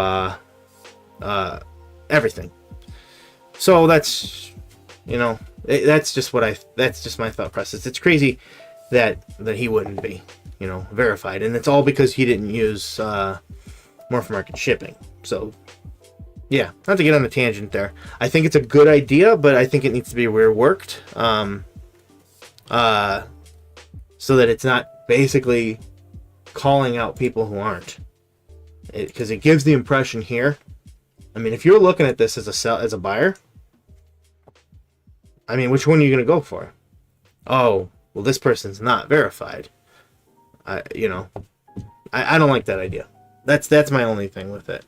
everything. So that's that's just my thought process. It's crazy that he wouldn't be verified, and it's all because he didn't use Morphmarket shipping. So yeah, not to get on a tangent there. I think it's a good idea, but I think it needs to be reworked, so that it's not basically calling out people who aren't. Because it gives the impression here. I mean, if you're looking at this as a buyer, I mean, which one are you going to go for? Oh, well, this person's not verified. I don't like that idea. That's my only thing with it.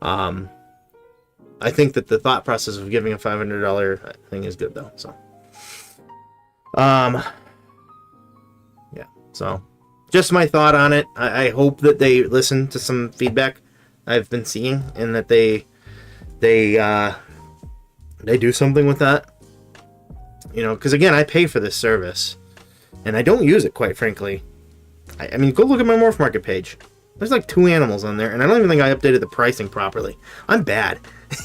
I think that the thought process of giving a $500 thing is good though. So, yeah. So, just my thought on it. I hope that they listen to some feedback I've been seeing, and that they do something with that. Because again, I pay for this service, and I don't use it, quite frankly. I mean, go look at my Morphmarket page. There's like 2 animals on there, and I don't even think I updated the pricing properly. I'm bad.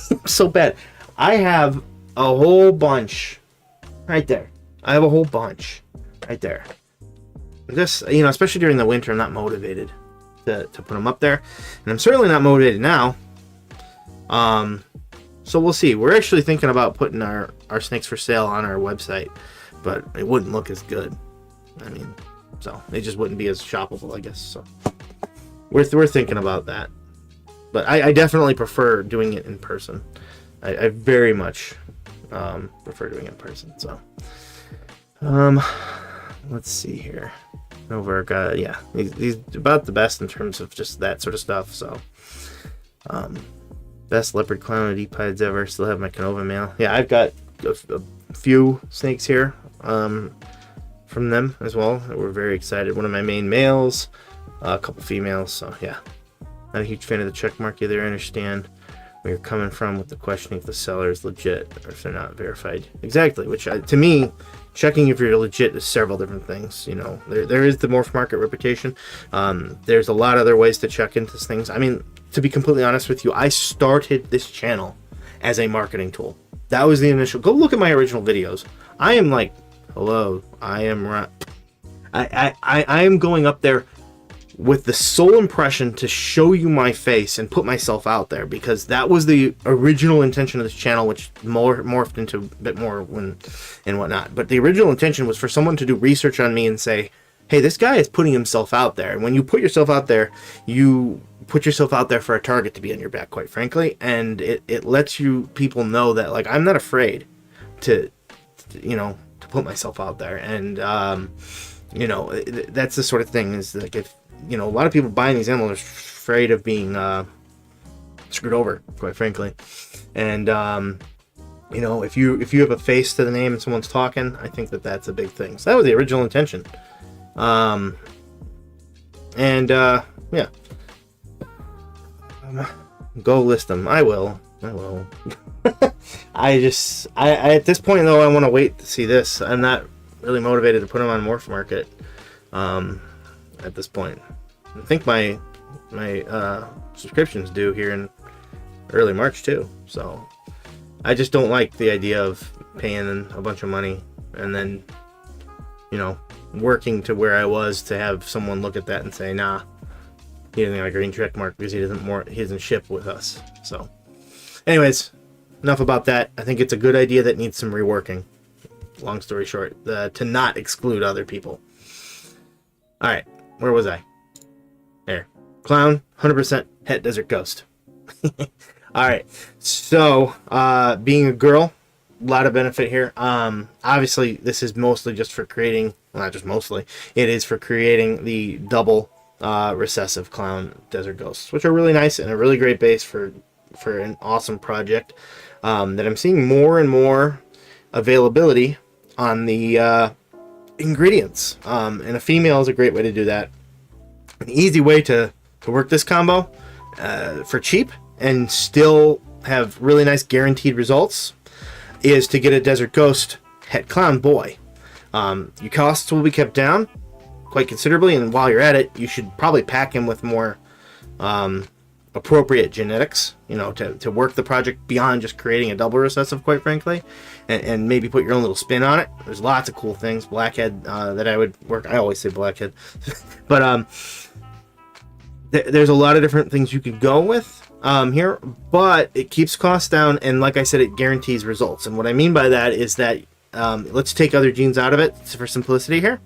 I'm so bad. I have a whole bunch right there. I have a whole bunch right there. This, especially during the winter, I'm not motivated to put them up there, and I'm certainly not motivated now. So we'll see. We're actually thinking about putting our snakes for sale on our website, but it wouldn't look as good. I mean, so it just wouldn't be as shoppable, I guess. So we're thinking about that. But I definitely prefer doing it in person. I very much prefer doing it in person. So, let's see here. Over, yeah, he's about the best in terms of just that sort of stuff. So, best leopard clown and epides ever. Still have my Canova mail. Yeah, I've got a few snakes here from them as well. We're very excited. One of my main males, a couple females. So yeah, not a huge fan of the check mark either. I understand where you're coming from with the questioning if the seller is legit or if they're not verified. Exactly, which to me, checking if you're legit is several different things. You know, there is the Morphmarket reputation. There's a lot of other ways to check into things. I mean, to be completely honest with you, I started this channel as a marketing tool. That was the initial. Go look at my original videos. I am like, hello, I am right. I am going up there with the sole impression to show you my face and put myself out there, because that was the original intention of this channel, which morphed into a bit more and whatnot. But the original intention was for someone to do research on me and say, hey, this guy is putting himself out there. And when you put yourself out there, you put yourself out there for a target to be on your back, quite frankly. And it lets you people know that, like, I'm not afraid to put myself out there. And, that's the sort of thing is like, if, a lot of people buying these animals are afraid of being screwed over, quite frankly. And, if you have a face to the name and someone's talking, I think that's a big thing. So that was the original intention. Yeah. Go list them. I will. I at this point though, I want to wait to see this. I'm not really motivated to put them on Morphmarket. At this point, I think my subscription's due here in early March too. So I just don't like the idea of paying a bunch of money and then, working to where I was to have someone look at that and say, nah, he doesn't have a green check mark because he doesn't ship with us. So anyways, enough about that. I think it's a good idea that needs some reworking. Long story short, to not exclude other people. All right, where was I? There. Clown, 100% het desert ghost. All right, so being a girl, a lot of benefit here. Obviously, this is mostly just for creating, well, not just mostly, it is for creating the double recessive clown desert ghosts, which are really nice and a really great base for an awesome project that I'm seeing more and more availability on the ingredients. And a female is a great way to do that. An easy way to work this combo for cheap and still have really nice guaranteed results is to get a desert ghost het clown boy. Your costs will be kept down quite considerably, and while you're at it, you should probably pack him with more appropriate genetics, to work the project beyond just creating a double recessive, quite frankly, and maybe put your own little spin on it. There's lots of cool things. Blackhead that I would work. I always say blackhead, but there's a lot of different things you could go with here, but it keeps costs down, and like I said, it guarantees results. And what I mean by that is that let's take other genes out of it for simplicity here.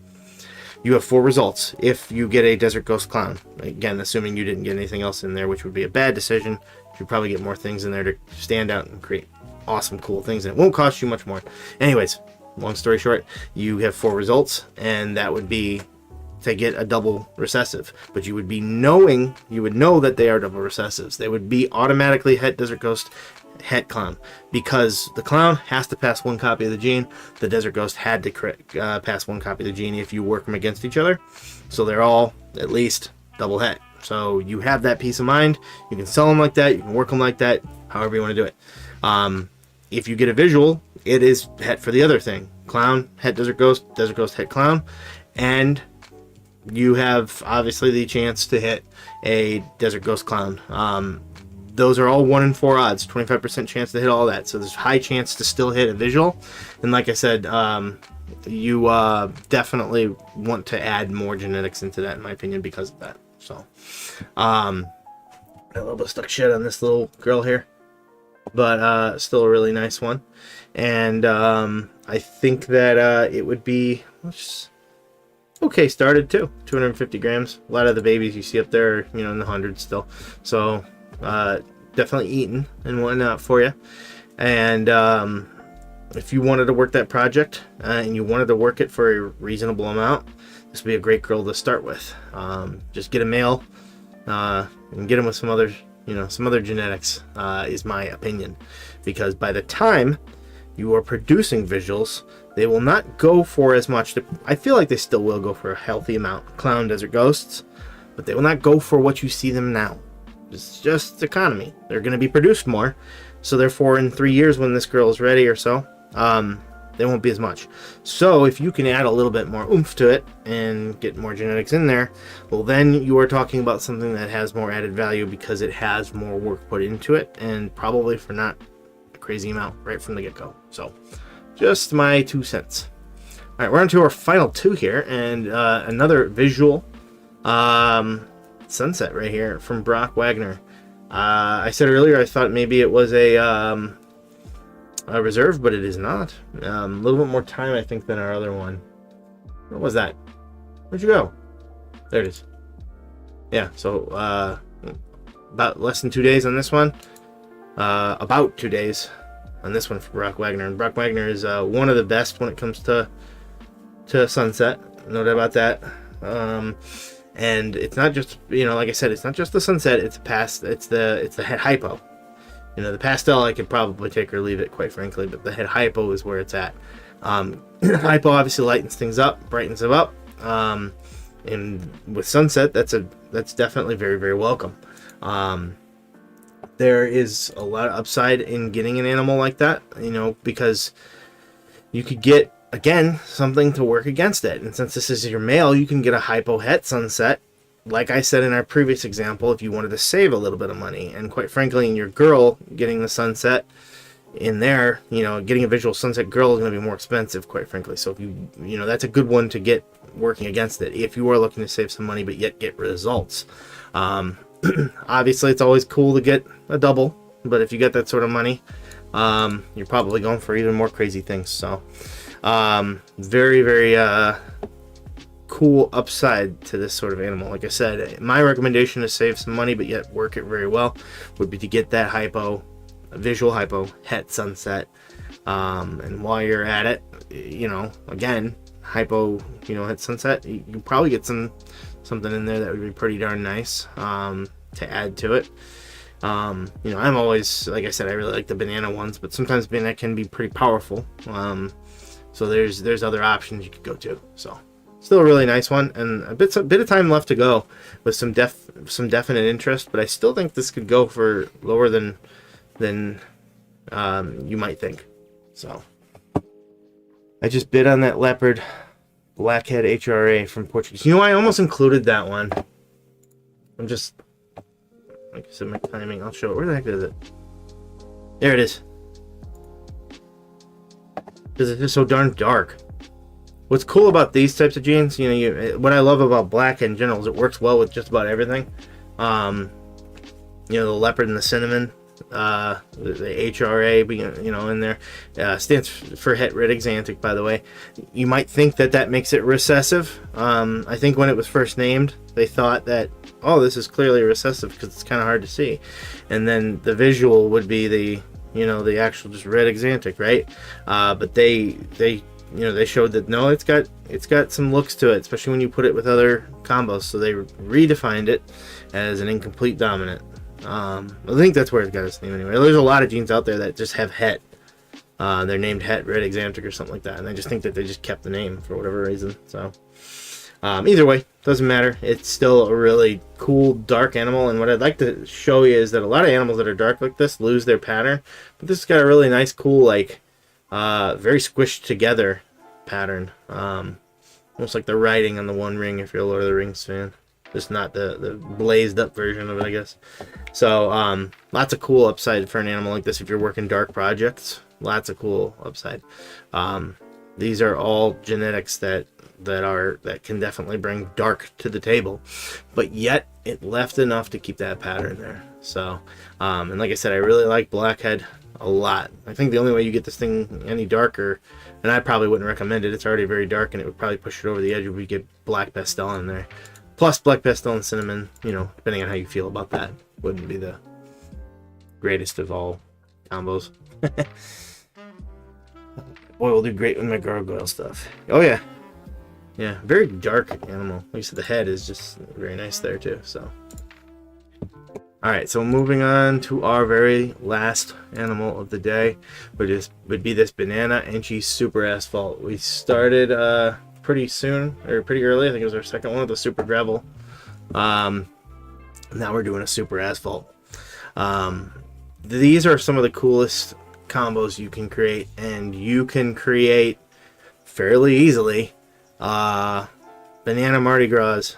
You have 4 results if you get a desert ghost clown. Again, assuming you didn't get anything else in there, which would be a bad decision. You should probably get more things in there to stand out and create awesome, cool things. And it won't cost you much more. Anyways, long story short, you have 4 results, and that would be to get a double recessive. But you would know that they are double recessives. They would be automatically het desert ghost, het clown, because the clown has to pass 1 copy of the gene. The desert ghost had to pass 1 copy of the gene if you work them against each other. So they're all at least double het. So you have that peace of mind. You can sell them like that. You can work them like that. However you want to do it. If you get a visual, it is het for the other thing. Clown, het desert ghost, het clown, and you have obviously the chance to hit a desert ghost clown. Those are all 1 in 4 odds, 25% chance to hit all that. So there's high chance to still hit a visual. And like I said, you definitely want to add more genetics into that, in my opinion, because of that. So a little bit stuck shit on this little girl here, but still a really nice one. And I think that it would be, okay started too. 250 grams. A lot of the babies you see up there are, in the hundreds still. So definitely eaten and whatnot for you. And if you wanted to work that project and you wanted to work it for a reasonable amount, this would be a great girl to start with. Just get a male and get him with some other genetics, is my opinion. Because by the time you are producing visuals, they will not go for as much. I feel like they still will go for a healthy amount. Clown Desert Ghosts, but they will not go for what you see them now. It's just economy. They're going to be produced more. So therefore, in 3 years when this girl is ready or so, they won't be as much. So if you can add a little bit more oomph to it and get more genetics in there, well, then you are talking about something that has more added value because it has more work put into it, and probably for not a crazy amount right from the get-go. So just my 2 cents. All right, we're on to our final 2 here, and another visual sunset right here from Brock Wagner. I said earlier I thought maybe it was a reserve, but it is not. A little bit more time, I think, than our other one. What was that? Where'd you go? There it is. Yeah, so about less than 2 days on this one. About 2 days on this one for Brock Wagner. And Brock Wagner is one of the best when it comes to sunset. No doubt about that. And it's not just, like I said, it's not just the sunset. It's the head hypo. The pastel I could probably take or leave it, quite frankly, but the head hypo is where it's at. Hypo obviously lightens things up, brightens them up, and with sunset, that's definitely very, very welcome. There is a lot of upside in getting an animal like that, because you could get, again, something to work against it. And since this is your male, you can get a hypo het sunset. Like I said in our previous example, if you wanted to save a little bit of money, and quite frankly, in your girl, getting the sunset in there, getting a visual sunset girl is going to be more expensive, quite frankly. So if that's a good one to get working against it if you are looking to save some money but yet get results. Obviously, it's always cool to get a double, but if you get that sort of money, you're probably going for even more crazy things. So very, very cool upside to this sort of animal. Like I said, my recommendation to save some money but yet work it very well would be to get that visual hypo het sunset, and while you're at it, again, hypo het sunset, you probably get something in there that would be pretty darn nice to add to it. I'm always, like I said, I really like the banana ones, but sometimes banana can be pretty powerful, so there's other options you could go to. So still a really nice one, and a bit of time left to go with some definite interest, but I still think this could go for lower than you might think. So I just bid on that leopard blackhead HRA from Portuguese. I almost included that one. I'm just, like I said, my timing, I'll show it. Where the heck is it? There it is. Because it's just so darn dark. What's cool about these types of genes, what I love about black in general is it works well with just about everything. The leopard and the cinnamon, the HRA, in there, stands for het red exantic, by the way. You might think that makes it recessive. I think when it was first named, they thought that, this is clearly recessive because it's kind of hard to see. And then the visual would be the actual just red exantic, right? But they showed that no, it's got some looks to it, especially when you put it with other combos. So they redefined it as an incomplete dominant. I think that's where it got its name anyway. There's a lot of genes out there that just have het. They're named het red exantic or something like that, and I just think that they just kept the name for whatever reason. So either way, doesn't matter. It's still a really cool dark animal, and what I'd like to show you is that a lot of animals that are dark like this lose their pattern, but this has got a really nice, cool, very squished together pattern, almost like the writing on the One Ring if you're a Lord of the Rings fan, just not the blazed up version of it, I guess. So lots of cool upside for an animal like this if you're working dark projects. Lots of cool upside. These are all genetics that can definitely bring dark to the table, but yet it left enough to keep that pattern there. So and like I said, I really like blackhead. a lot. I think the only way you get this thing any darker, and I probably wouldn't recommend it, it's already very dark and it would probably push it over the edge if we get black pastel in there. Plus black pastel and cinnamon, you know, depending on how you feel about that, wouldn't be the greatest of all combos. Boy, we'll do great with my gargoyle stuff. Oh yeah. Yeah, very dark animal. Like I said, the head is just very nice there too, so. Alright, so moving on to our very last animal of the day, would be this Banana Enchi Super Asphalt. We started pretty soon, or pretty early. I think it was our second one with the Super Gravel. Now we're doing a Super Asphalt. These are some of the coolest combos you can create, and you can create fairly easily Banana Mardi Gras,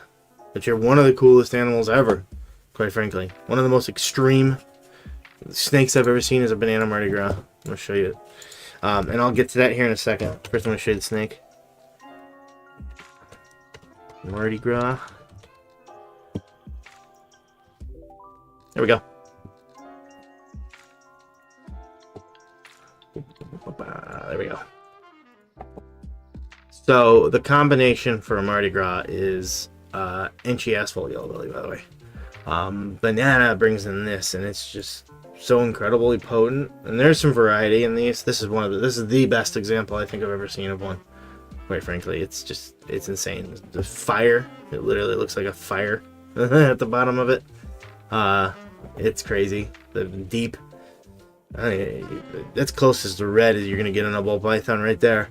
which are one of the coolest animals ever. Quite frankly, one of the most extreme snakes I've ever seen is a Banana Mardi Gras. I'm going to show you it. And I'll get to that here in a second. First, I'm going to show you the snake. Mardi Gras. There we go. There we go. So, the combination for a Mardi Gras is Enchi Asphalt Yellow Belly, by the way. Banana brings in this, and it's just so incredibly potent. And there's some variety in these. This is the best example I think I've ever seen of one. Quite frankly, it's insane. The fire, it literally looks like a fire at the bottom of it. It's crazy. The deep, that's closest to red as you're gonna get on a ball python right there.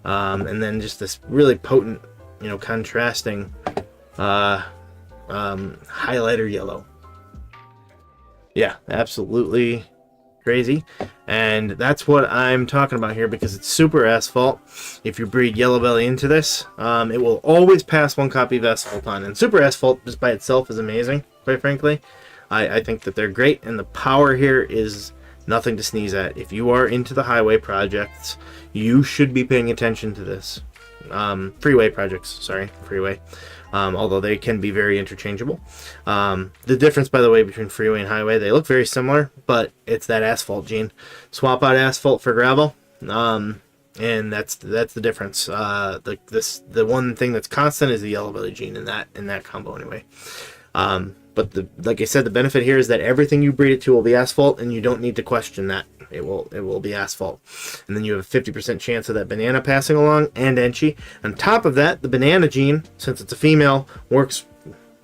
And then just this really potent, you know, contrasting highlighter yellow. Yeah, absolutely crazy. And that's what I'm talking about here, because it's Super Asphalt. If you breed Yellow Belly into this, it will always pass one copy of Asphalt on. And Super Asphalt just by itself is amazing, quite frankly. I think that they're great, and the power here is nothing to sneeze at. If you are into the highway projects, you should be paying attention to this. Freeway projects, sorry, freeway. Although they can be very interchangeable. The difference, by the way, between freeway and highway, they look very similar, but it's that asphalt gene. Swap out asphalt for gravel, and that's the difference. The one thing that's constant is the yellow belly gene in that combo anyway. But like I said, the benefit here is that everything you breed it to will be asphalt, and you don't need to question that. It will be asphalt. And then you have a 50% chance of that banana passing along, and Enchi. On top of that, the banana gene, since it's a female, works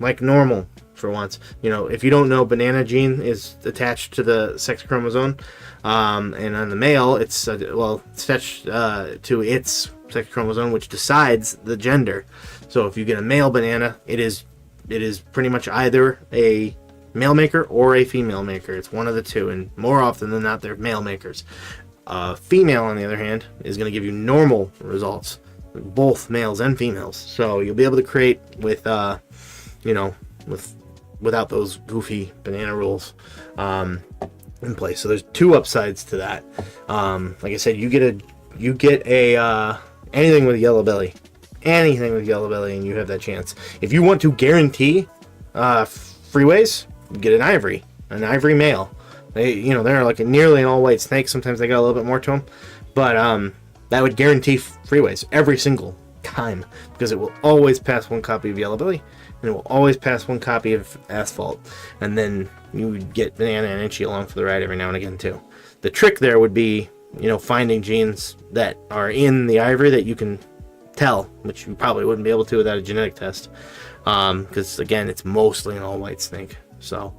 like normal for once. You know, if you don't know, banana gene is attached to the sex chromosome, and on the male, it's attached to its sex chromosome, which decides the gender. So if you get a male banana, it is pretty much either a male maker or a female maker. It's one of the two, and more often than not, they're male makers. Female, on the other hand, is going to give you normal results, both males and females. So you'll be able to create with, without those goofy banana rules in place. So there's two upsides to that. Like I said, you get a anything with yellow belly, and you have that chance. If you want to guarantee freeways, get an ivory male. They're like nearly an all-white snake. Sometimes they got a little bit more to them, but that would guarantee freeways every single time, because it will always pass one copy of yellow belly, and it will always pass one copy of asphalt, and then you would get banana and Enchi along for the ride every now and again too. The trick there would be, finding genes that are in the ivory that you can tell, which you probably wouldn't be able to without a genetic test, because again, it's mostly an all-white snake. So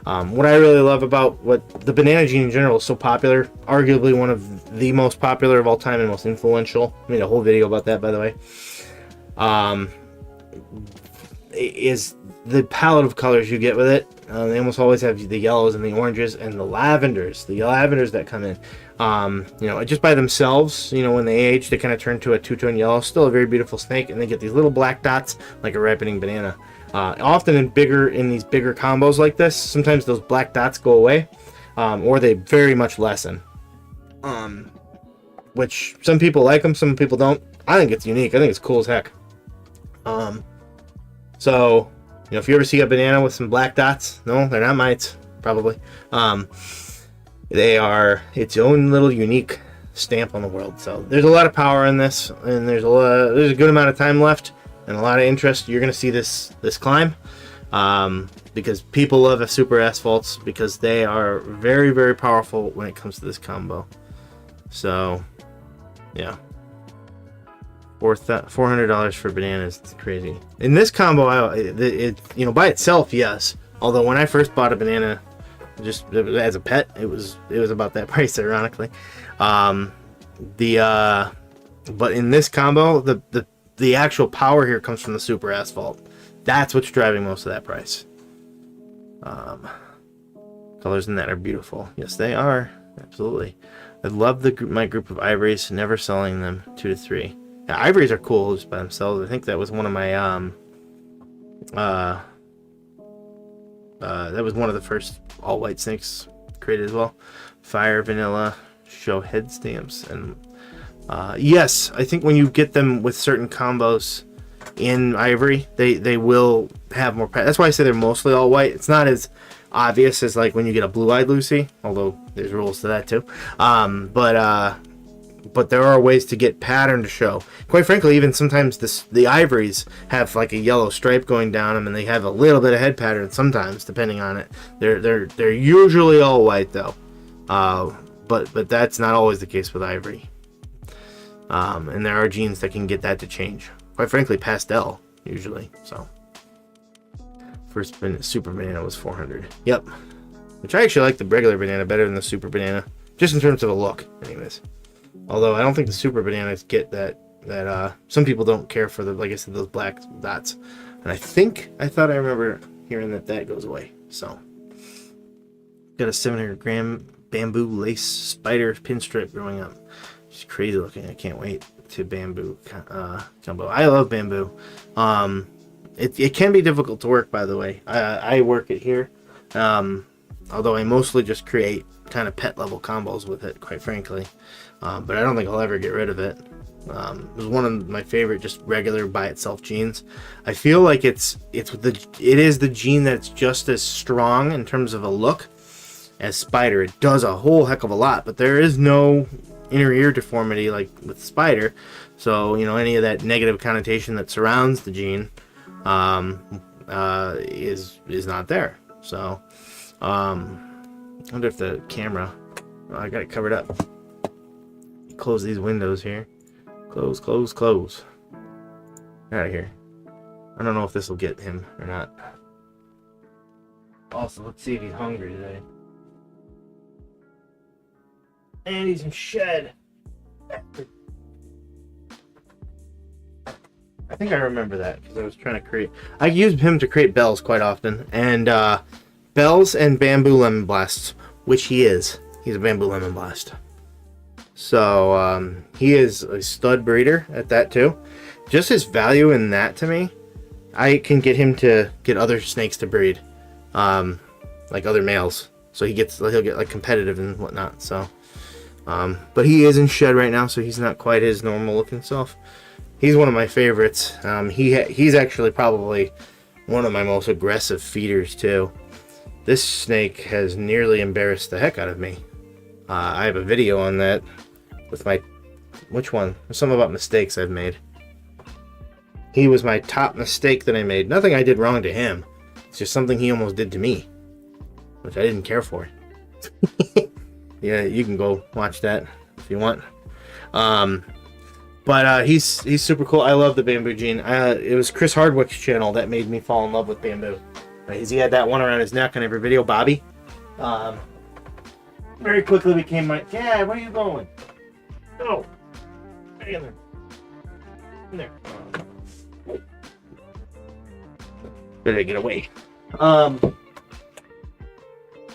what I really love about what the banana gene in general is so popular, arguably one of the most popular of all time and most influential, I made a whole video about that, by the way, is the palette of colors you get with it. They almost always have the yellows and the oranges and the lavenders that come in. Just by themselves, when they age, they kind of turn to a two-tone yellow. Still a very beautiful snake, and they get these little black dots like a ripening banana. Often in these bigger combos like this, sometimes those black dots go away, or they very much lessen. Which some people like them, some people don't. I think it's unique. I think it's cool as heck. So, if you ever see a banana with some black dots, no, they're not mites, probably. They are its own little unique stamp on the world. So there's a lot of power in this, and there's a good amount of time left and a lot of interest. You're going to see this climb because people love super asphalts because they are very, very powerful when it comes to this combo. So yeah, $400 for bananas. It's crazy. In this combo, it by itself, yes. Although when I first bought a banana, just as a pet, it was about that price, ironically. But in this combo, the actual power here comes from the super asphalt. That's what's driving most of that price. Colors in that are beautiful. Yes, they are. Absolutely. I love my group of ivories. Never selling them 2 to 3. Yeah, ivories are cool just by themselves. I think that was one of my that was one of the first all white snakes created as well. Fire, vanilla, show head stamps, and yes, I think when you get them with certain combos in ivory, they will have more. That's why I say they're mostly all white. It's not as obvious as like when you get a blue-eyed Lucy, although there's rules to that too. But there are ways to get pattern to show. Quite frankly, even sometimes the ivories have like a yellow stripe going down them, and they have a little bit of head pattern sometimes, depending on it. They're usually all white though, but that's not always the case with ivory. And there are genes that can get that to change. Quite frankly, pastel usually. So first super banana was 400. Yep, which I actually like the regular banana better than the super banana, just in terms of a look, anyways. Although I don't think the super bananas get that some people don't care for like I said, those black dots. And I thought I remember hearing that goes away. So got a 700 gram bamboo lace spider pinstripe growing up. It's crazy looking. I can't wait to bamboo combo. I love bamboo. It can be difficult to work, by the way. I work it here. Although I mostly just create kind of pet level combos with it, quite frankly. But I don't think I'll ever get rid of it. It was one of my favorite just regular by itself genes. I feel like it is the gene that's just as strong in terms of a look as spider. It does a whole heck of a lot, but there is no inner ear deformity like with spider. So any of that negative connotation that surrounds the gene is not there. So I wonder if the camera, I got it covered up. Close these windows here. Close. Out of here. I don't know if this will get him or not. Also, let's see if he's hungry today. And he's in shed. I think I remember that because I was trying to create. I use him to create bells quite often, and bells and bamboo lemon blasts, which he is. He's a bamboo lemon blast. So he is a stud breeder at that too. Just his value in that to me, I can get him to get other snakes to breed, like other males. So he'll get like competitive and whatnot. So, but he is in shed right now, so he's not quite his normal looking self. He's one of my favorites. He's actually probably one of my most aggressive feeders too. This snake has nearly embarrassed the heck out of me. I have a video on that with which one? There's something about mistakes I've made. He was my top mistake that I made. Nothing I did wrong to him. It's just something he almost did to me, which I didn't care for. Yeah, you can go watch that if you want. But he's super cool. I love the bamboo gene. It was Chris Hardwick's channel that made me fall in love with bamboo. He had that one around his neck on every video, Bobby. Very quickly became my dad. Where are you going? No, stay in there. In there. Better get away.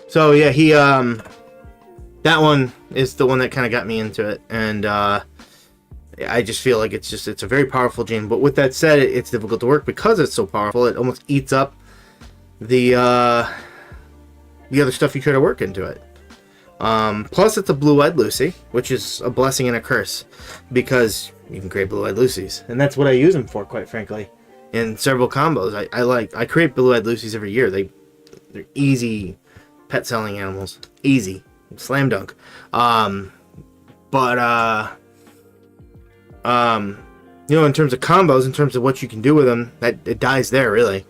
So yeah, he that one is the one that kind of got me into it, and I just feel like it's a very powerful gene. But with that said, it's difficult to work because it's so powerful. It almost eats up the other stuff you try to work into it. Plus, it's a blue-eyed Lucy, which is a blessing and a curse because you can create blue-eyed Lucies, and that's what I use them for, quite frankly. In several combos, I create blue-eyed Lucies every year. They're easy pet selling animals, easy. slam dunk. But in terms of combos, in terms of what you can do with them, that it dies there really.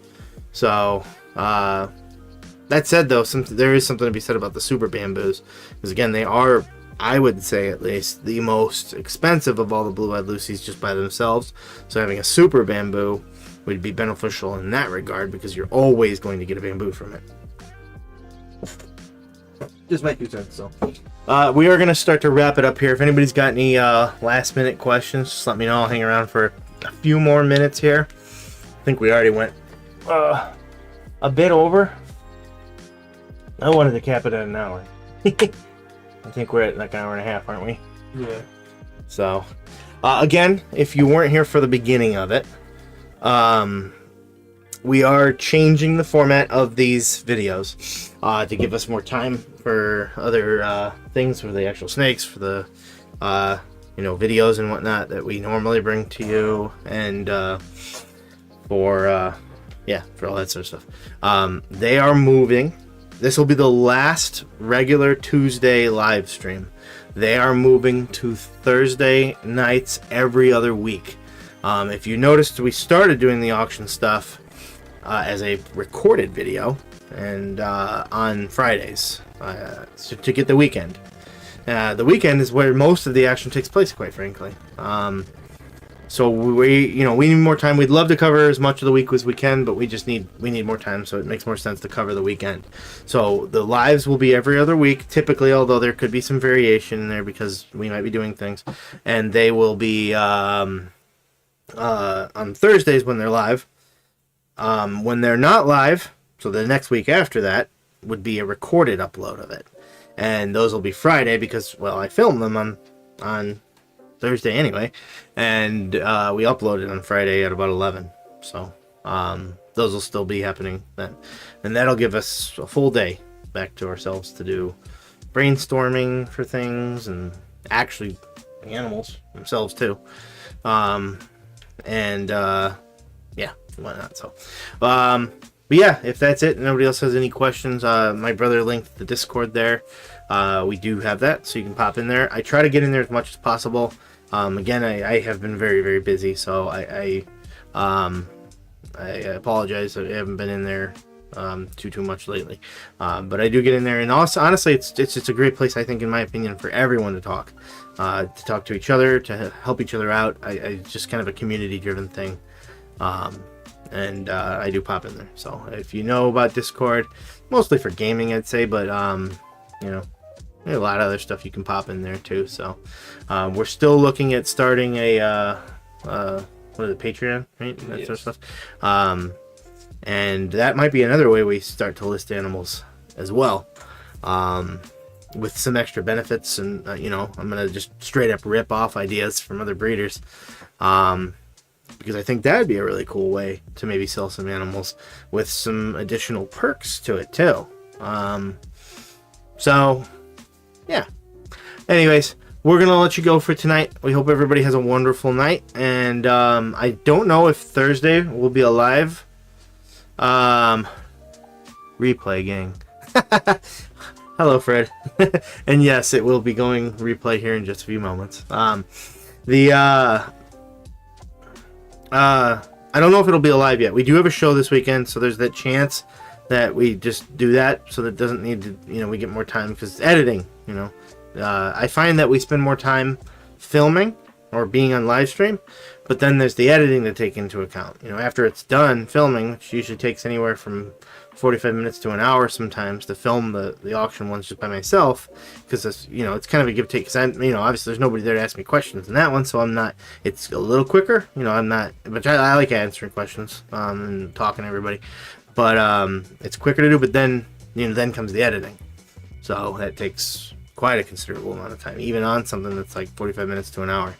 So that said, though, there is something to be said about the super bamboos, because again, they are, I would say at least, the most expensive of all the blue-eyed Lucies just by themselves. So having a super bamboo would be beneficial in that regard, because you're always going to get a bamboo from it. Just my 2 cents. So we are going to start to wrap it up here. If anybody's got any last minute questions, just let me know. I'll hang around for a few more minutes here. I think we already went a bit over. I wanted to cap it at an hour. I think we're at like an hour and a half, aren't we? Yeah. So again, if you weren't here for the beginning of it, we are changing the format of these videos to give us more time for other things, for the actual snakes, for the videos and whatnot that we normally bring to you, and for all that sort of stuff. They are moving. This will be the last regular Tuesday live stream. They are moving to Thursday nights every other week. If you noticed, we started doing the auction stuff as a recorded video and on Fridays to get the weekend. The weekend is where most of the action takes place, quite frankly. So we need more time. We'd love to cover as much of the week as we can, but we need more time, so it makes more sense to cover the weekend. So the lives will be every other week, typically, although there could be some variation in there because we might be doing things. And they will be on Thursdays when they're live. When they're not live, so the next week after that would be a recorded upload of it. And those will be Friday because, well, I filmed them on Thursday anyway, and we upload it on Friday at about 11. So those will still be happening then, and that'll give us a full day back to ourselves to do brainstorming for things and actually the animals themselves too, and why not? So but yeah, if that's it and nobody else has any questions, my brother linked the Discord there. We do have that, so you can pop in there. I try to get in there as much as possible. Again, I have been very, very busy, so I apologize that I haven't been in there too much lately. But I do get in there, and also, honestly, it's just a great place, I think, in my opinion, for everyone to talk to each other, to help each other out. It's just kind of a community-driven thing, and I do pop in there. So if you know about Discord, mostly for gaming, I'd say, but there's a lot of other stuff you can pop in there too. So we're still looking at starting a Patreon, right? That sort of stuff. And that might be another way we start to list animals as well, with some extra benefits. And I'm gonna just straight up rip off ideas from other breeders, because I think that'd be a really cool way to maybe sell some animals with some additional perks to it too. So yeah. Anyways, we're gonna let you go for tonight. We hope everybody has a wonderful night, and I don't know if Thursday will be a live replay, gang. Hello, Fred. And yes, it will be going replay here in just a few moments. I don't know if it'll be alive yet. We do have a show this weekend, so there's that chance that we just do that, so that it doesn't need to, we get more time, because editing, I find that we spend more time filming or being on live stream, but then there's the editing to take into account. After it's done filming, which usually takes anywhere from 45 minutes to an hour sometimes to film the auction ones just by myself, because it's kind of a give take, because obviously there's nobody there to ask me questions in that one, so it's a little quicker, but I like answering questions and talking to everybody, but it's quicker to do, but then then comes the editing, so that takes quite a considerable amount of time, even on something that's like 45 minutes to an hour.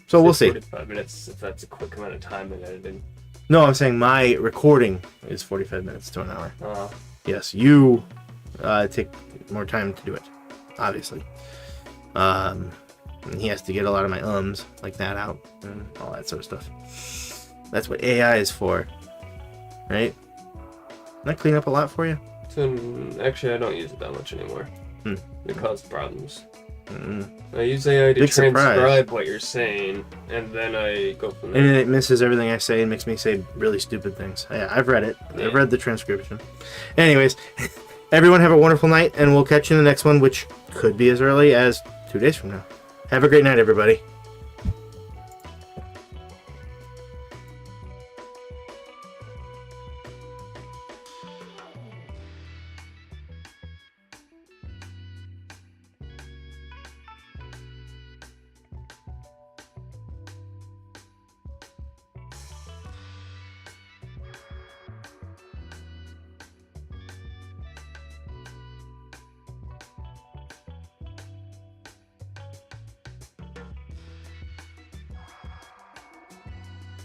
So we'll see. 45 minutes, if that's a quick amount of time in editing. No, I'm saying my recording is 45 minutes to an hour. Yes, you take more time to do it, obviously. And he has to get a lot of my like that out and all that sort of stuff. That's what AI is for, right? Doesn't that clean up a lot for you? Actually, I don't use it that much anymore. It caused problems. Mm. I use AI to Big transcribe surprise. what you're saying, and then I go from there. And it misses everything I say and makes me say really stupid things. Yeah, I've read it. Yeah. I've read the transcription. Anyways, everyone have a wonderful night, and we'll catch you in the next one, which could be as early as 2 days from now. Have a great night, everybody.